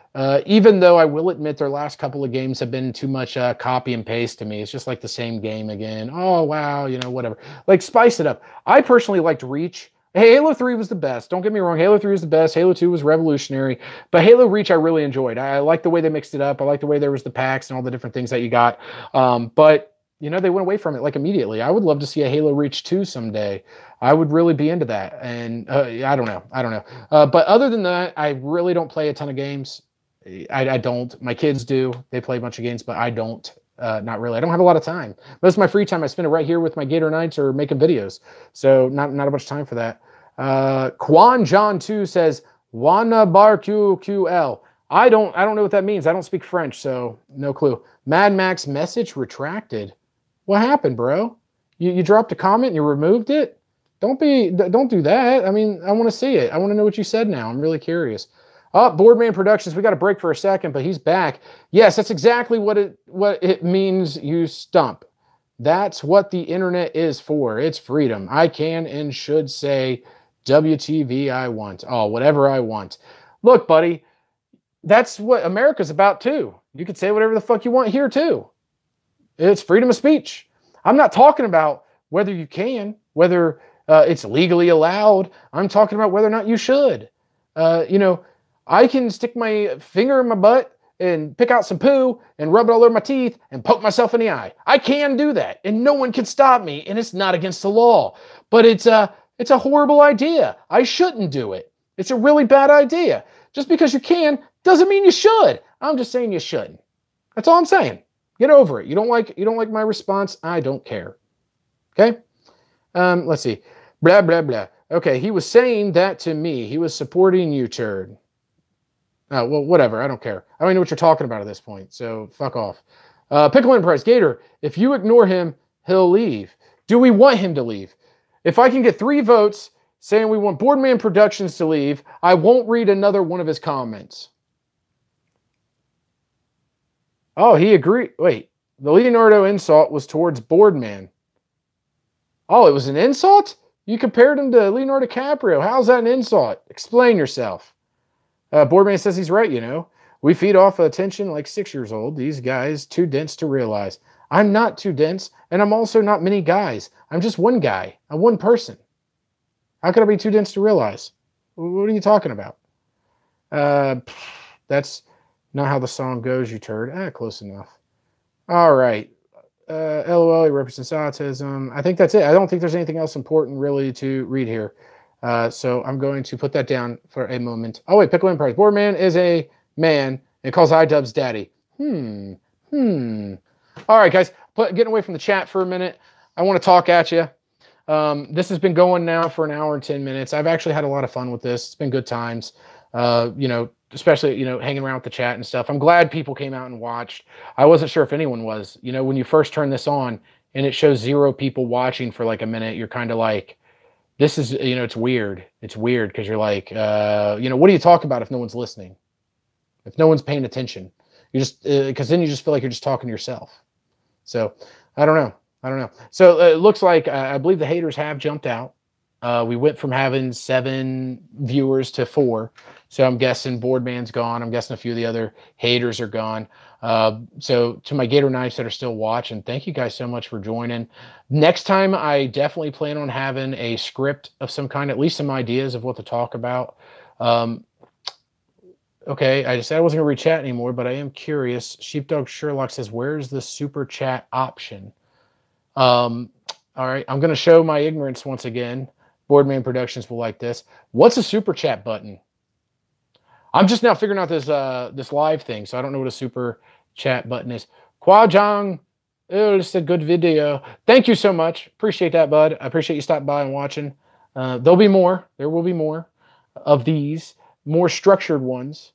Even though I will admit their last couple of games have been too much copy and paste to me. It's just like the same game again. Oh, wow, whatever. Spice it up. I personally liked Reach. Halo 3 was the best. Don't get me wrong. Halo 3 was the best. Halo 2 was revolutionary. But Halo Reach I really enjoyed. I like the way they mixed it up. I like the way there was the packs and all the different things that you got. But, they went away from it immediately. I would love to see a Halo Reach 2 someday. I would really be into that. And I don't know. But other than that, I really don't play a ton of games. I don't. My kids do. They play a bunch of games, but I don't. Not really. I don't have a lot of time. Most of my free time I spend it right here with my Gator Knights or making videos. So not a bunch of time for that. Quan John 2 says Wana Bar QQL. I don't know what that means. I don't speak French, so no clue. Mad Max message retracted. What happened, bro? You dropped a comment and you removed it? Don't do that. I mean, I want to see it. I want to know what you said now. I'm really curious. Boardman Productions, we got a break for a second, but he's back. Yes, that's exactly what it means, you stump. That's what the internet is for. It's freedom. I can and should say WTV I want. Oh, whatever I want. Look, buddy, that's what America's about too. You can say whatever the fuck you want here too. It's freedom of speech. I'm not talking about whether you can, whether it's legally allowed. I'm talking about whether or not you should. I can stick my finger in my butt and pick out some poo and rub it all over my teeth and poke myself in the eye. I can do that, and no one can stop me, and it's not against the law. But it's a horrible idea. I shouldn't do it. It's a really bad idea. Just because you can doesn't mean you should. I'm just saying you shouldn't. That's all I'm saying. Get over it. You don't like my response? I don't care. Okay? Let's see. Blah, blah, blah. Okay, he was saying that to me. He was supporting you, turd. Oh, well, whatever. I don't care. I don't even know what you're talking about at this point, so fuck off. Pickle Enterprise, Gator, if you ignore him, he'll leave. Do we want him to leave? If I can get 3 votes saying we want Boardman Productions to leave, I won't read another one of his comments. Oh, he agreed. Wait, the Leonardo insult was towards Boardman. Oh, it was an insult? You compared him to Leonardo DiCaprio. How's that an insult? Explain yourself. Boardman says he's right, you know. We feed off attention like 6 years old. These guys too dense to realize. I'm not too dense, and I'm also not many guys. I'm just one guy. I'm one person. How could I be too dense to realize? What are you talking about? That's not how the song goes, you turd. Close enough. All right. LOL, he represents autism. I think that's it. I don't think there's anything else important really to read here. So I'm going to put that down for a moment. Oh, wait, Pickle Empire. Boardman is a man and calls iDubbbz daddy. All right, guys, getting away from the chat for a minute. I want to talk at you. This has been going now for an hour and 10 minutes. I've actually had a lot of fun with this. It's been good times. You know, especially, you know, hanging around with the chat and stuff. I'm glad people came out and watched. I wasn't sure if anyone was. You know, when you first turn this on and it shows 0 people watching for like a minute, you're kind of like, this is, you know, it's weird. It's weird because you're like, you know, what do you talk about if no one's listening? If no one's paying attention? You just, because then you just feel like you're just talking to yourself. So, I don't know. I don't know. So, it looks like, I believe the haters have jumped out. We went from having 7 viewers to 4. So I'm guessing Boardman's gone. I'm guessing a few of the other haters are gone. So to my Gator Knights that are still watching, thank you guys so much for joining. Next time, I definitely plan on having a script of some kind, at least some ideas of what to talk about. Okay, I just said I wasn't going to read chat anymore, but I am curious. Sheepdog Sherlock says, where's the super chat option? All right, I'm going to show my ignorance once again. Boardman Productions will like this. What's a super chat button? I'm just now figuring out this this live thing, so I don't know what a super chat button is. Kwajang, oh, this is a good video. Thank you so much. Appreciate that, bud. I appreciate you stopping by and watching. There'll be more. There will be more of these, more structured ones.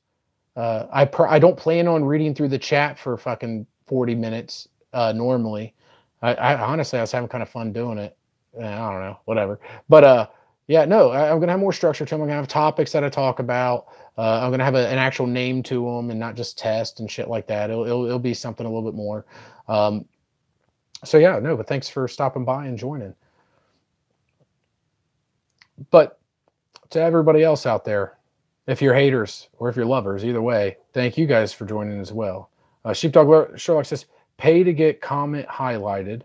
I don't plan on reading through the chat for fucking 40 minutes normally. I honestly, I was having kind of fun doing it. I don't know, whatever. But yeah, no, I'm going to have more structure to them. I'm going to have topics that I talk about. I'm going to have an actual name to them and not just test and shit like that. It'll be something a little bit more. So yeah, no, but thanks for stopping by and joining. But to everybody else out there, if you're haters or if you're lovers, either way, thank you guys for joining as well. Sheepdog Sherlock says, pay to get comment highlighted.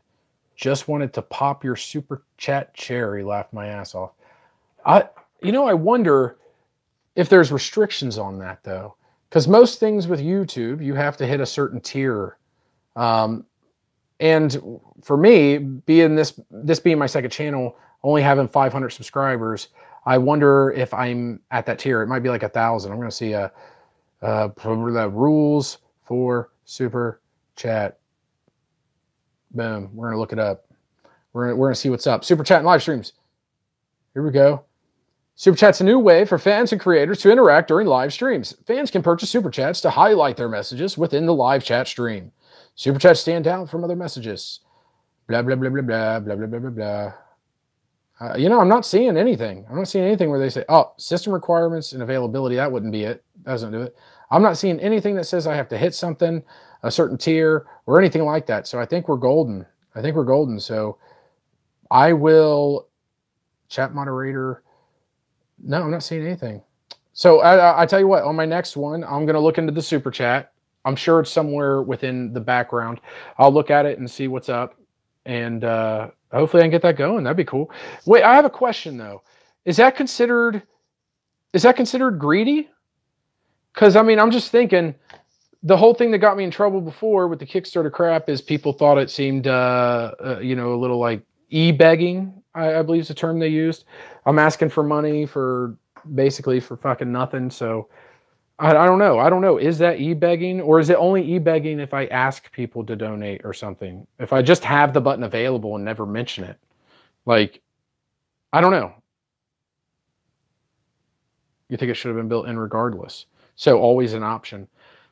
Just wanted to pop your super chat cherry. Laughed my ass off. I wonder if there's restrictions on that though, because most things with YouTube, you have to hit a certain tier. And for me, being this being my second channel, only having 500 subscribers, I wonder if I'm at that tier. It might be like 1,000. I'm going to see the rules for super chat. Boom. We're going to look it up. We're going to see what's up. Super chat and live streams. Here we go. Super Chat's a new way for fans and creators to interact during live streams. Fans can purchase Super Chats to highlight their messages within the live chat stream. Super Chats stand out from other messages. Blah, blah, blah, blah, blah, blah, blah, blah, blah, blah. I'm not seeing anything. I'm not seeing anything where they say, oh, system requirements and availability. That wouldn't be it. That doesn't do it. I'm not seeing anything that says I have to hit something, a certain tier, or anything like that. So I think we're golden. So I will chat moderator. No, I'm not seeing anything. So I tell you what, on my next one, I'm going to look into the super chat. I'm sure it's somewhere within the background. I'll look at it and see what's up. And hopefully I can get that going. That'd be cool. Wait, I have a question though. Is that considered greedy? Because I mean, I'm just thinking the whole thing that got me in trouble before with the Kickstarter crap is people thought it seemed a little like e-begging, I believe is the term they used. I'm asking for money for basically for fucking nothing. So I don't know. I don't know. Is that e-begging, or is it only e-begging if I ask people to donate or something? If I just have the button available and never mention it? Like, I don't know. You think it should have been built in regardless? So always an option.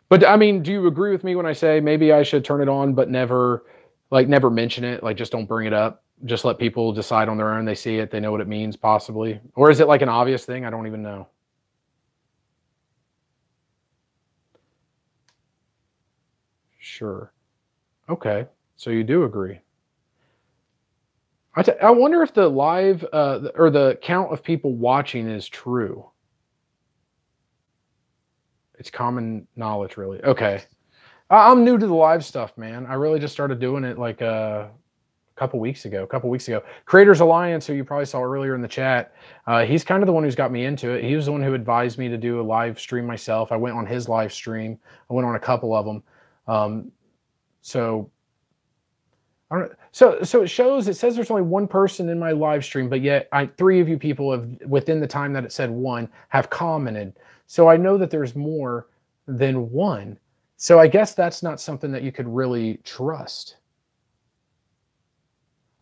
But I mean, do you agree with me when I say maybe I should turn it on but never mention it? Like, just don't bring it up. just let people decide on their own. They see it, they know what it means, possibly. Or is it like an obvious thing? I don't even know. Sure. Okay. So you do agree. I wonder if the live or the count of people watching is true. It's common knowledge, really. Okay. I'm new to the live stuff, man. I really just started doing it like a couple weeks ago. Creators Alliance, who you probably saw earlier in the chat, he's kind of the one who's got me into it. He was the one who advised me to do a live stream myself. I went on his live stream. I went on a couple of them. So I don't. So it shows. It says there's only one person in my live stream, but yet three of you people have, within the time that it said one, have commented. So I know that there's more than one. So I guess that's not something that you could really trust.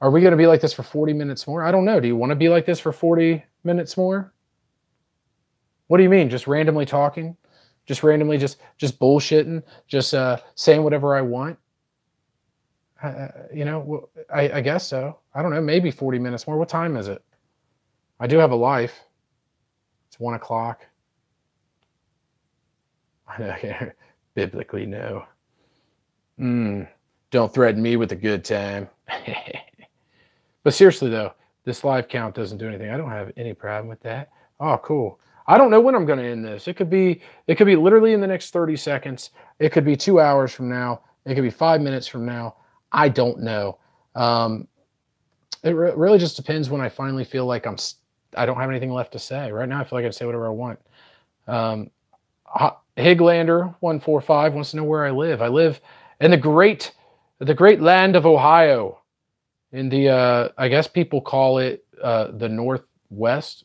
Are we going to be like this for 40 minutes more? I don't know. Do you want to be like this for 40 minutes more? What do you mean? Just randomly talking? Just randomly just bullshitting? Just saying whatever I want? You know, I guess so. I don't know. Maybe 40 minutes more. What time is it? I do have a life. It's 1 o'clock. Biblically, no. Don't threaten me with a good time. But seriously, though, this live count doesn't do anything. I don't have any problem with that. Oh, cool. I don't know when I'm going to end this. It could be literally in the next 30 seconds. It could be 2 hours from now. It could be 5 minutes from now. I don't know. It really just depends when I finally feel like I don't have anything left to say. Right now, I feel like I can say whatever I want. Higlander145 wants to know where I live. I live in the great land of Ohio, in the I guess people call it the Northwest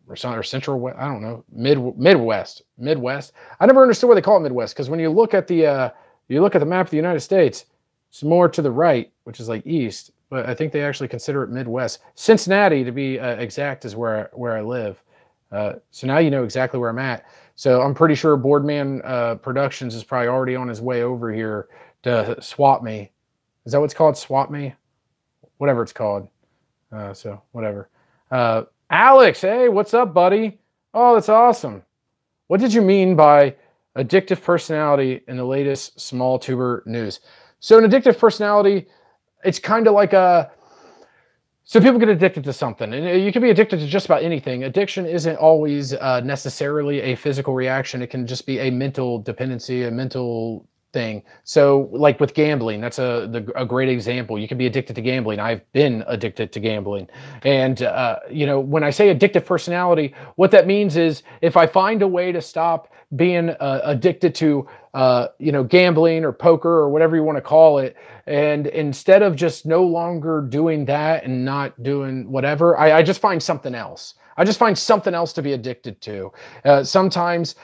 or Central West. I don't know, Midwest. I never understood why they call it Midwest, because when you look at the map of the United States, it's more to the right, which is like east. But I think they actually consider it Midwest. Cincinnati, to be exact, is where I live. So now you know exactly where I'm at. So I'm pretty sure Boardman Productions is probably already on his way over here to swap me. Is that what it's called? Swap me? Whatever it's called. So whatever. Alex, hey, what's up, buddy? Oh, that's awesome. What did you mean by addictive personality in the latest small tuber news? So an addictive personality, it's kind of like so people get addicted to something, and you can be addicted to just about anything. Addiction isn't always necessarily a physical reaction. It can just be a mental dependency, a mental thing. So like with gambling, that's a great example. You can be addicted to gambling. I've been addicted to gambling. And, you know, when I say addictive personality, what that means is if I find a way to stop being addicted to, you know, gambling or poker or whatever you want to call it, and instead of just no longer doing that and not doing whatever, I just find something else. I just find something else to be addicted to. Sometimes,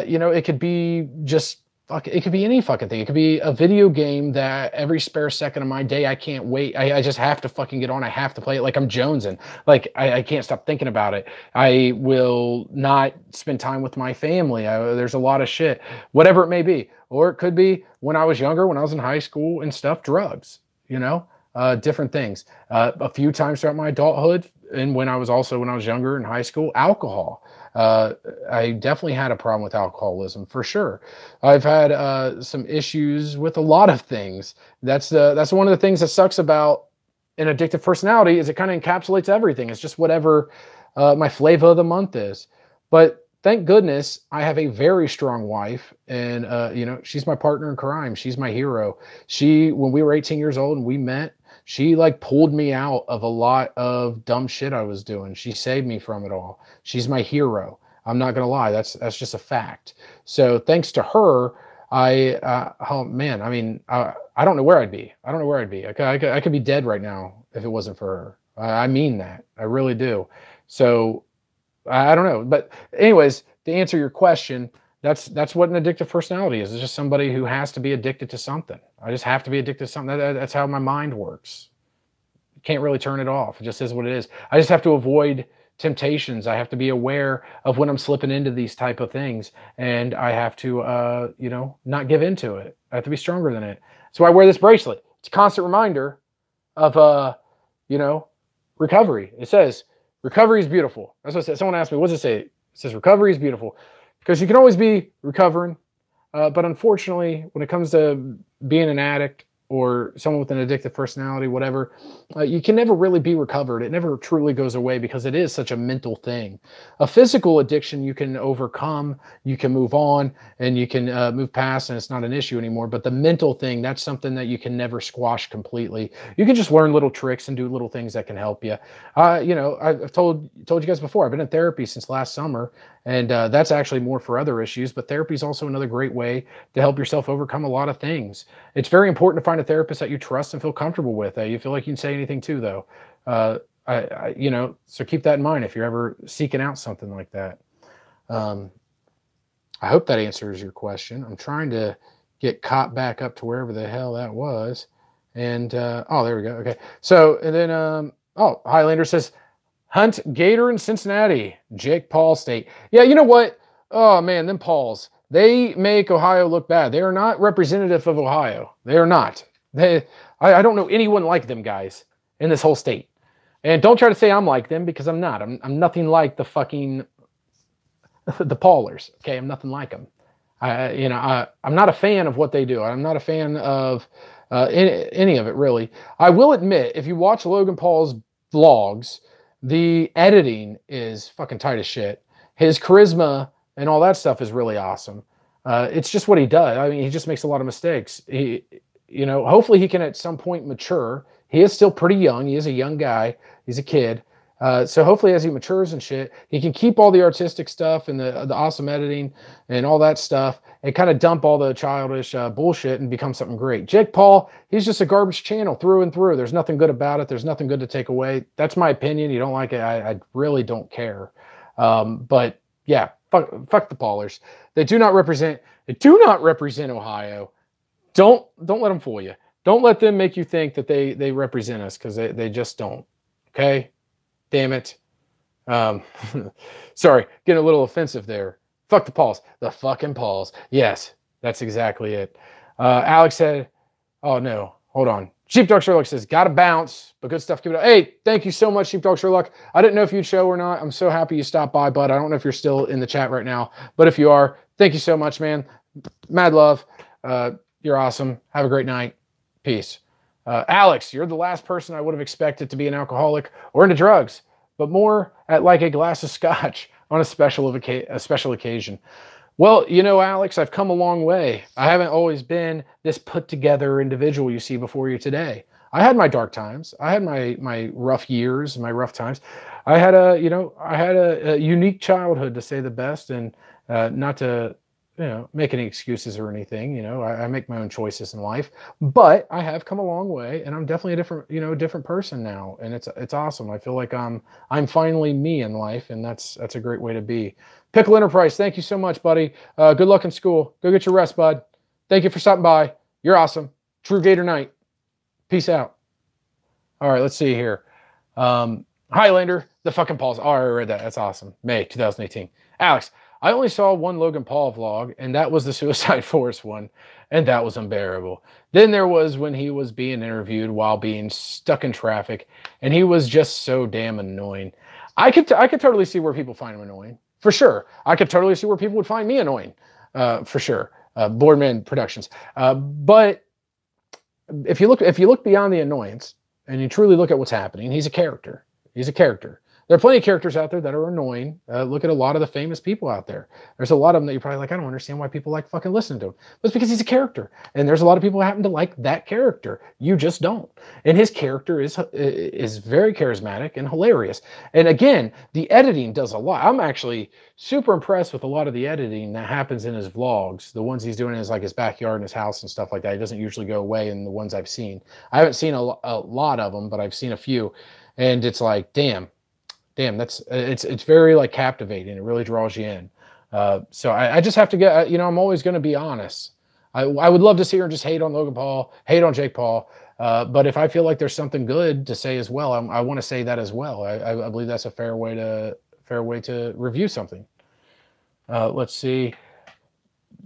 you know, it could be just, it could be any fucking thing. It could be a video game that every spare second of my day, I can't wait. I just have to fucking get on. I have to play it like I'm jonesing. Like I can't stop thinking about it. I will not spend time with my family. There's a lot of shit, whatever it may be. Or it could be when I was younger, when I was in high school and stuff, drugs, you know, different things. A few times throughout my adulthood, and when I was younger in high school, alcohol. I definitely had a problem with alcoholism, for sure. I've had some issues with a lot of things. That's one of the things that sucks about an addictive personality, is it kind of encapsulates everything. It's just whatever my flavor of the month is. But thank goodness I have a very strong wife, and you know, she's my partner in crime. She's my hero. When we were 18 years old and we met, she like pulled me out of a lot of dumb shit I was doing. She saved me from it all. She's my hero. I'm not gonna lie. That's just a fact. So thanks to her, oh man, I mean, I don't know where I'd be. I don't know where I'd be. I could be dead right now if it wasn't for her. I mean that. I really do. So I don't know. But anyways, to answer your question, that's what an addictive personality is. It's just somebody who has to be addicted to something. I just have to be addicted to something. That's how my mind works. You can't really turn it off. It just is what it is. I just have to avoid temptations. I have to be aware of when I'm slipping into these type of things, and I have to, you know, not give into it. I have to be stronger than it. That's why I wear this bracelet. It's a constant reminder of recovery. It says recovery is beautiful. That's what it says. Someone asked me, what does it say? It says recovery is beautiful because you can always be recovering. But unfortunately, when it comes to being an addict or someone with an addictive personality, whatever, you can never really be recovered. It never truly goes away because it is such a mental thing. A physical addiction you can overcome, you can move on, and you can move past, and it's not an issue anymore. But the mental thing, that's something that you can never squash completely. You can just learn little tricks and do little things that can help you. I've told you guys before, I've been in therapy since last summer, and that's actually more for other issues. But therapy is also another great way to help yourself overcome a lot of things. It's very important to find a therapist that you trust and feel comfortable with. You feel like you can say anything to, though. So keep that in mind if you're ever seeking out something like that. I hope that answers your question. I'm trying to get caught back up to wherever the hell that was. And, there we go. Okay. So, and then, Highlander says, Hunt Gator in Cincinnati, Jake Paul State. Yeah, you know what? Oh, man, them Pauls. They make Ohio look bad. They are not representative of Ohio. They are not. I don't know anyone like them guys in this whole state. And don't try to say I'm like them because I'm not. I'm nothing like the Paulers. Okay, I'm nothing like them. I'm not a fan of what they do. I'm not a fan of any of it really. I will admit, if you watch Logan Paul's vlogs, the editing is fucking tight as shit. His charisma and all that stuff is really awesome. It's just what he does. I mean, he just makes a lot of mistakes. Hopefully he can at some point mature. He is still pretty young. He is a young guy. He's a kid. So hopefully as he matures and shit, he can keep all the artistic stuff and the awesome editing and all that stuff and kind of dump all the childish bullshit and become something great. Jake Paul, he's just a garbage channel through and through. There's nothing good about it. There's nothing good to take away. That's my opinion. You don't like it, I really don't care. But yeah, fuck the Paulers. They do not represent Ohio. Don't let them fool you. Don't let them make you think that they represent us because they just don't. Okay? Damn it. Sorry, getting a little offensive there. Fuck the Pauls. The fucking Pauls. Yes, that's exactly it. Alex said, oh no, hold on. Sheepdog Sherlock says, gotta bounce, but good stuff. Keep it up. Hey, thank you so much, Sheepdog Sherlock. I didn't know if you'd show or not. I'm so happy you stopped by, bud. I don't know if you're still in the chat right now, but if you are, thank you so much, man. Mad love. You're awesome. Have a great night. Peace. Alex, you're the last person I would have expected to be an alcoholic or into drugs, but more at like a glass of scotch on a special occasion. Well, Alex, I've come a long way. I haven't always been this put together individual you see before you today. I had my dark times. I had my rough years, my rough times. I had a unique childhood, to say the best, and not to make any excuses or anything. I make my own choices in life, but I have come a long way, and I'm definitely a different person now, and it's awesome. I feel like I'm finally me in life, and that's a great way to be. Pickle Enterprise, thank you so much, buddy. Good luck in school. Go get your rest, bud. Thank you for stopping by. You're awesome. True Gator Night. Peace out. All right, let's see here. Highlander, the fucking Pauls. Oh, I already read that. That's awesome. May 2018. Alex, I only saw one Logan Paul vlog, and that was the Suicide Force one, and that was unbearable. Then there was when he was being interviewed while being stuck in traffic, and he was just so damn annoying. I could totally see where people find him annoying, for sure. I could totally see where people would find me annoying, for sure. Boardman Productions. But if you look beyond the annoyance and you truly look at what's happening, he's a character. He's a character. There are plenty of characters out there that are annoying. Look at a lot of the famous people out there. There's a lot of them that you're probably like, I don't understand why people like fucking listening to him. But it's because he's a character. And there's a lot of people who happen to like that character. You just don't. And his character is very charismatic and hilarious. And again, the editing does a lot. I'm actually super impressed with a lot of the editing that happens in his vlogs. The ones he's doing in his backyard and his house and stuff like that. He doesn't usually go away in the ones I've seen. I haven't seen a lot of them, but I've seen a few. And it's like, damn, it's very captivating. It really draws you in. So I just have to get, I'm always going to be honest. I would love to see her just hate on Logan Paul, hate on Jake Paul. But if I feel like there's something good to say as well, I want to say that as well. I believe that's a fair way to review something. Let's see.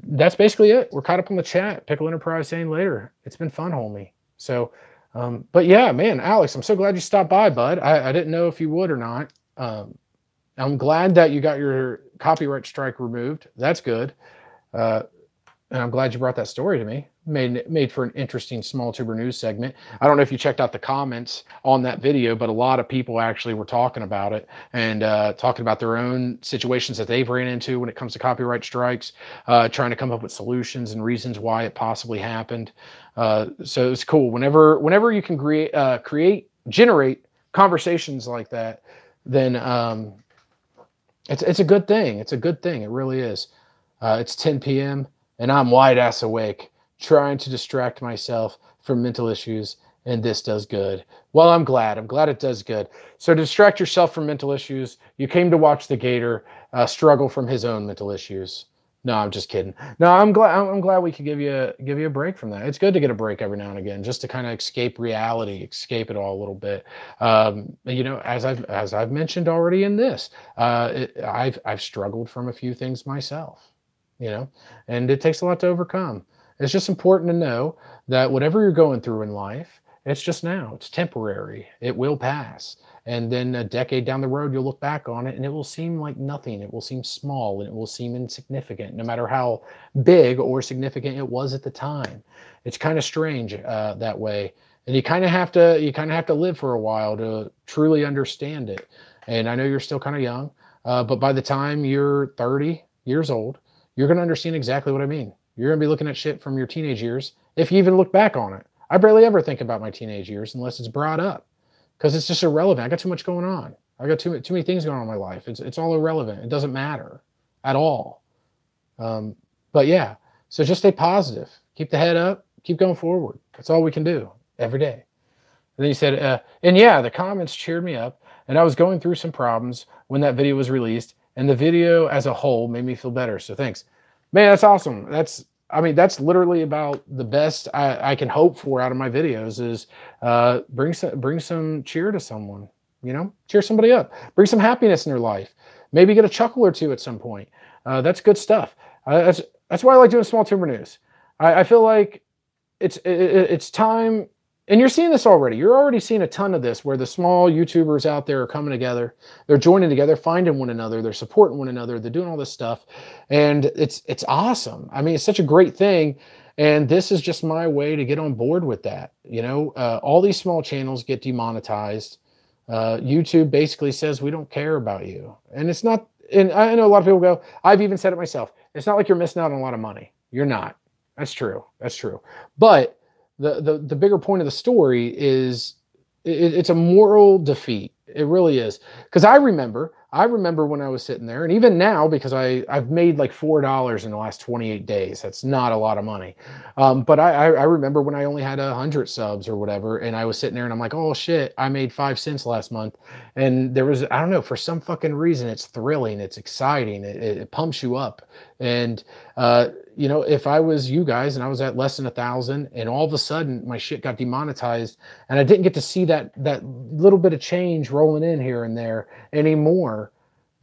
That's basically it. We're caught up on the chat. Pickle Enterprise saying later. It's been fun, homie. So But yeah, man, Alex, I'm so glad you stopped by, bud. I didn't know if you would or not. I'm glad that you got your copyright strike removed. That's good. Uh, and I'm glad you brought that story to me. Made for an interesting small tuber news segment. I don't know if you checked out the comments on that video, but a lot of people actually were talking about it and talking about their own situations that they've ran into when it comes to copyright strikes, trying to come up with solutions and reasons why it possibly happened. So it's cool. Whenever you can generate conversations like that, then it's a good thing. It's a good thing. It really is. It's 10 p.m. and I'm wide ass awake, trying to distract myself from mental issues, and this does good. Well, I'm glad. I'm glad it does good. So to distract yourself from mental issues, you came to watch the Gator struggle from his own mental issues. No, I'm just kidding. No, I'm glad. I'm glad we could give you a break from that. It's good to get a break every now and again, just to kind of escape reality, escape it all a little bit. As I've mentioned already in this, I've struggled from a few things myself, and it takes a lot to overcome. It's just important to know that whatever you're going through in life, it's just now. It's temporary. It will pass. And then a decade down the road, you'll look back on it and it will seem like nothing. It will seem small and it will seem insignificant, no matter how big or significant it was at the time. It's kind of strange that way. And you kind of have to live for a while to truly understand it. And I know you're still kind of young, but by the time you're 30 years old, you're going to understand exactly what I mean. You're going to be looking at shit from your teenage years, if you even look back on it. I barely ever think about my teenage years unless it's brought up because it's just irrelevant. I got too much going on. I got too many things going on in my life. It's all irrelevant. It doesn't matter at all. But yeah, so just stay positive. Keep the head up. Keep going forward. That's all we can do every day. And then he said, and yeah, the comments cheered me up. And I was going through some problems when that video was released. And the video as a whole made me feel better. So thanks. Man, that's awesome. That's literally about the best I can hope for out of my videos is bring some cheer to someone, cheer somebody up, bring some happiness in their life, maybe get a chuckle or two at some point. That's good stuff. That's why I like doing small tuber news. I feel like it's time. And you're seeing this already. You're already seeing a ton of this where the small YouTubers out there are coming together. They're joining together, finding one another. They're supporting one another. They're doing all this stuff. And it's awesome. I mean, it's such a great thing. And this is just my way to get on board with that. All these small channels get demonetized. YouTube basically says, we don't care about you. And it's not, and I know a lot of people go, I've even said it myself. It's not like you're missing out on a lot of money. You're not. That's true. That's true. But the bigger point of the story is it's a moral defeat. It really is. Because I remember when I was sitting there, and even now, because I've made like $4 in the last 28 days. That's not a lot of money. But I remember when I only had 100 subs or whatever, and I was sitting there and I'm like, oh shit, I made 5 cents last month. And there was, I don't know, for some fucking reason, it's thrilling, it's exciting, it pumps you up. And if I was you guys and I was at less than 1,000 and all of a sudden my shit got demonetized and I didn't get to see that little bit of change rolling in here and there anymore,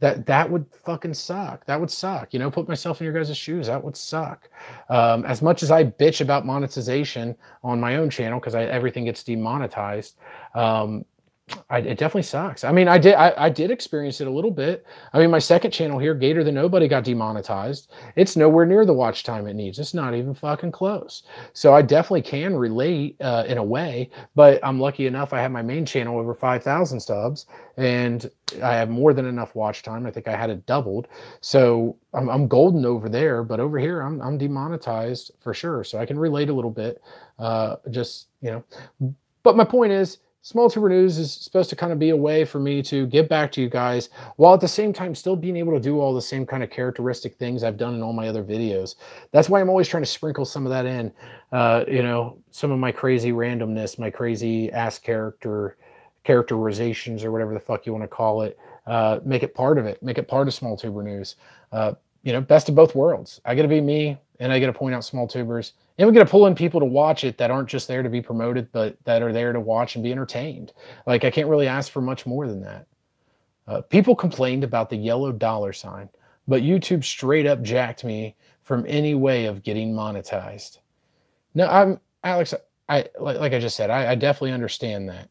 that would fucking suck. That would suck. Put myself in your guys' shoes. That would suck. As much as I bitch about monetization on my own channel because everything gets demonetized, it definitely sucks. I mean, I did experience it a little bit. I mean, my second channel here, Gator the Nobody, got demonetized. It's nowhere near the watch time it needs. It's not even fucking close. So I definitely can relate in a way, but I'm lucky enough I have my main channel over 5,000 subs and I have more than enough watch time. I think I had it doubled. So I'm golden over there, but over here I'm demonetized for sure. So I can relate a little bit. But my point is, Small Tuber News is supposed to kind of be a way for me to give back to you guys while at the same time still being able to do all the same kind of characteristic things I've done in all my other videos. That's why I'm always trying to sprinkle some of that in, some of my crazy randomness, my crazy ass characterizations or whatever the fuck you want to call it. Make it part of it. Make it part of Small Tuber News. Best of both worlds. I got to be me and I got to point out small tubers. And we got to pull in people to watch it that aren't just there to be promoted, but that are there to watch and be entertained. Like, I can't really ask for much more than that. People complained about the yellow dollar sign, but YouTube straight up jacked me from any way of getting monetized. No, Alex, like I just said, I definitely understand that.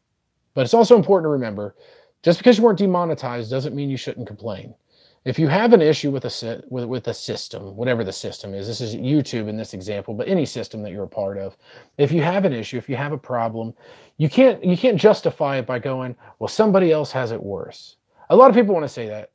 But it's also important to remember, just because you weren't demonetized doesn't mean you shouldn't complain. If you have an issue with a system, whatever the system is, this is YouTube in this example, but any system that you're a part of, if you have an issue, if you have a problem, you can't justify it by going, well, somebody else has it worse. A lot of people want to say that.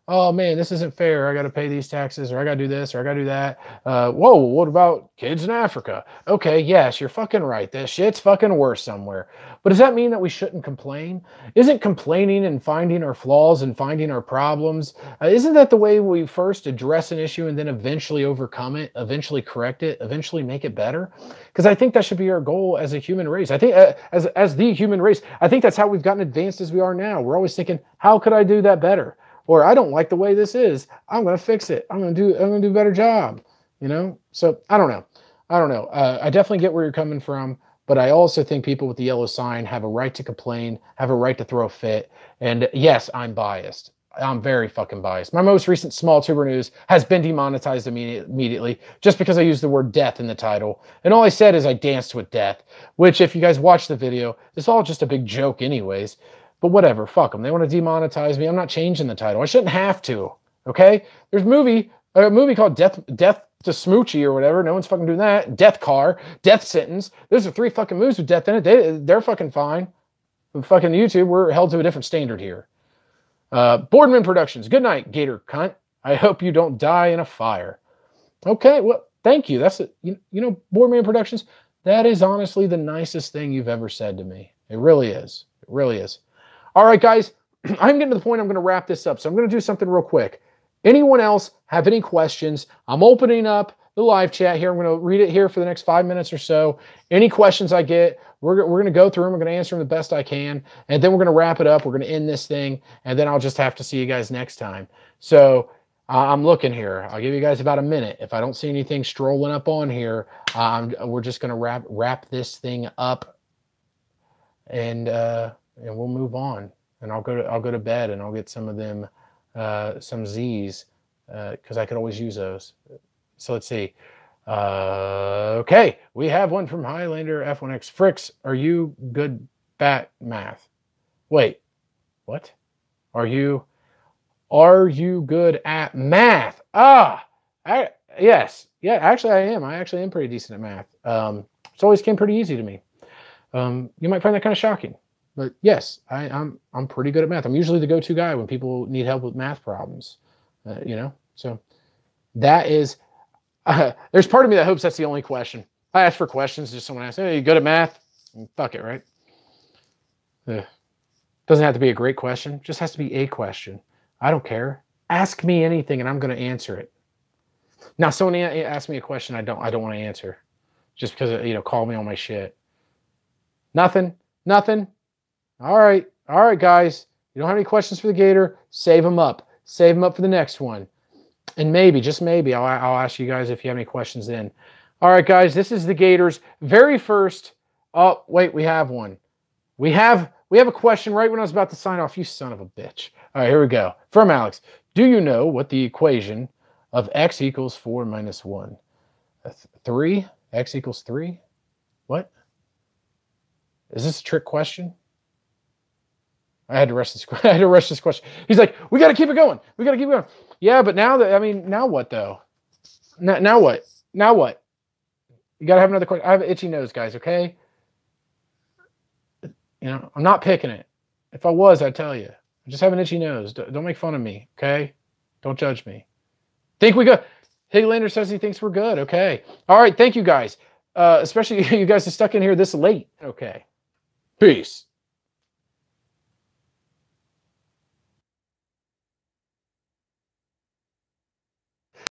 Oh man, this isn't fair. I got to pay these taxes, or I got to do this, or I got to do that. Whoa, what about kids in Africa? Okay, yes, you're fucking right. This shit's fucking worse somewhere. But does that mean that we shouldn't complain? Isn't complaining and finding our flaws and finding our problems, isn't that the way we first address an issue and then eventually overcome it, eventually correct it, eventually make it better? Because I think that should be our goal as a human race. I think as the human race, I think that's how we've gotten advanced as we are now. We're always thinking, how could I do that better? Or I don't like the way this is. I'm going to fix it. I'm going to do a better job. You know? So I don't know. I definitely get where you're coming from, but I also think people with the yellow sign have a right to complain, have a right to throw a fit. And yes, I'm biased. I'm very fucking biased. My most recent small tuber news has been demonetized immediately just because I used the word death in the title. And all I said is I danced with death, which if you guys watch the video, it's all just a big joke anyways. But whatever, fuck them. They want to demonetize me. I'm not changing the title. I shouldn't have to. Okay? There's a movie called Death to Smoochie or whatever. No one's fucking doing that. Death Car, Death Sentence. Those are 3 fucking movies with death in it. They're fucking fine. But fucking YouTube, we're held to a different standard here. Boardman Productions. Good night, Gator cunt. I hope you don't die in a fire. Okay, well, thank you. That's it. You know, Boardman Productions. That is honestly the nicest thing you've ever said to me. It really is. It really is. All right, guys, I'm getting to the point I'm going to wrap this up, so I'm going to do something real quick. Anyone else have any questions? I'm opening up the live chat here. I'm going to read it here for the next 5 minutes or so. Any questions I get, we're going to go through them. We're going to answer them the best I can, and then we're going to wrap it up. We're going to end this thing, and then I'll just have to see you guys next time. So I'm looking here. I'll give you guys about a minute. If I don't see anything strolling up on here, we're just going to wrap this thing up, and we'll move on. And I'll go to bed, and I'll get some of them, some Z's, because I could always use those. So let's see. Okay, we have one from Highlander F1X. Fricks, are you good at math? Wait, what? Are you good at math? Yes. Yeah, actually I am. I actually am pretty decent at math. It's always came pretty easy to me. You might find that kind of shocking. But yes, I'm pretty good at math. I'm usually the go-to guy when people need help with math problems, you know. So that is. There's part of me that hopes that's the only question. I ask for questions. Just someone asks, "Hey, you good at math?" Fuck it, right? Doesn't have to be a great question. Just has to be a question. I don't care. Ask me anything, and I'm going to answer it. Now, someone asks me a question I don't want to answer, just because call me on my shit. Nothing. All right, guys. You don't have any questions for the Gator? Save them up. Save them up for the next one. And maybe, just maybe, I'll ask you guys if you have any questions then. All right, guys. This is the Gator's very first. Oh, wait, we have one. We have a question right when I was about to sign off. You son of a bitch. All right, here we go. From Alex. Do you know what the equation of x equals 4 minus 1? 3? X equals 3? What? Is this a trick question? I had to rush this question. He's like, we got to keep it going. Yeah, but now what though? Now what? You got to have another question. I have an itchy nose, guys, okay? I'm not picking it. If I was, I'd tell you. I just have an itchy nose. Don't make fun of me, okay? Don't judge me. Think we good. Highlander says he thinks we're good, okay? All right, thank you guys. Especially you guys are stuck in here this late. Okay. Peace.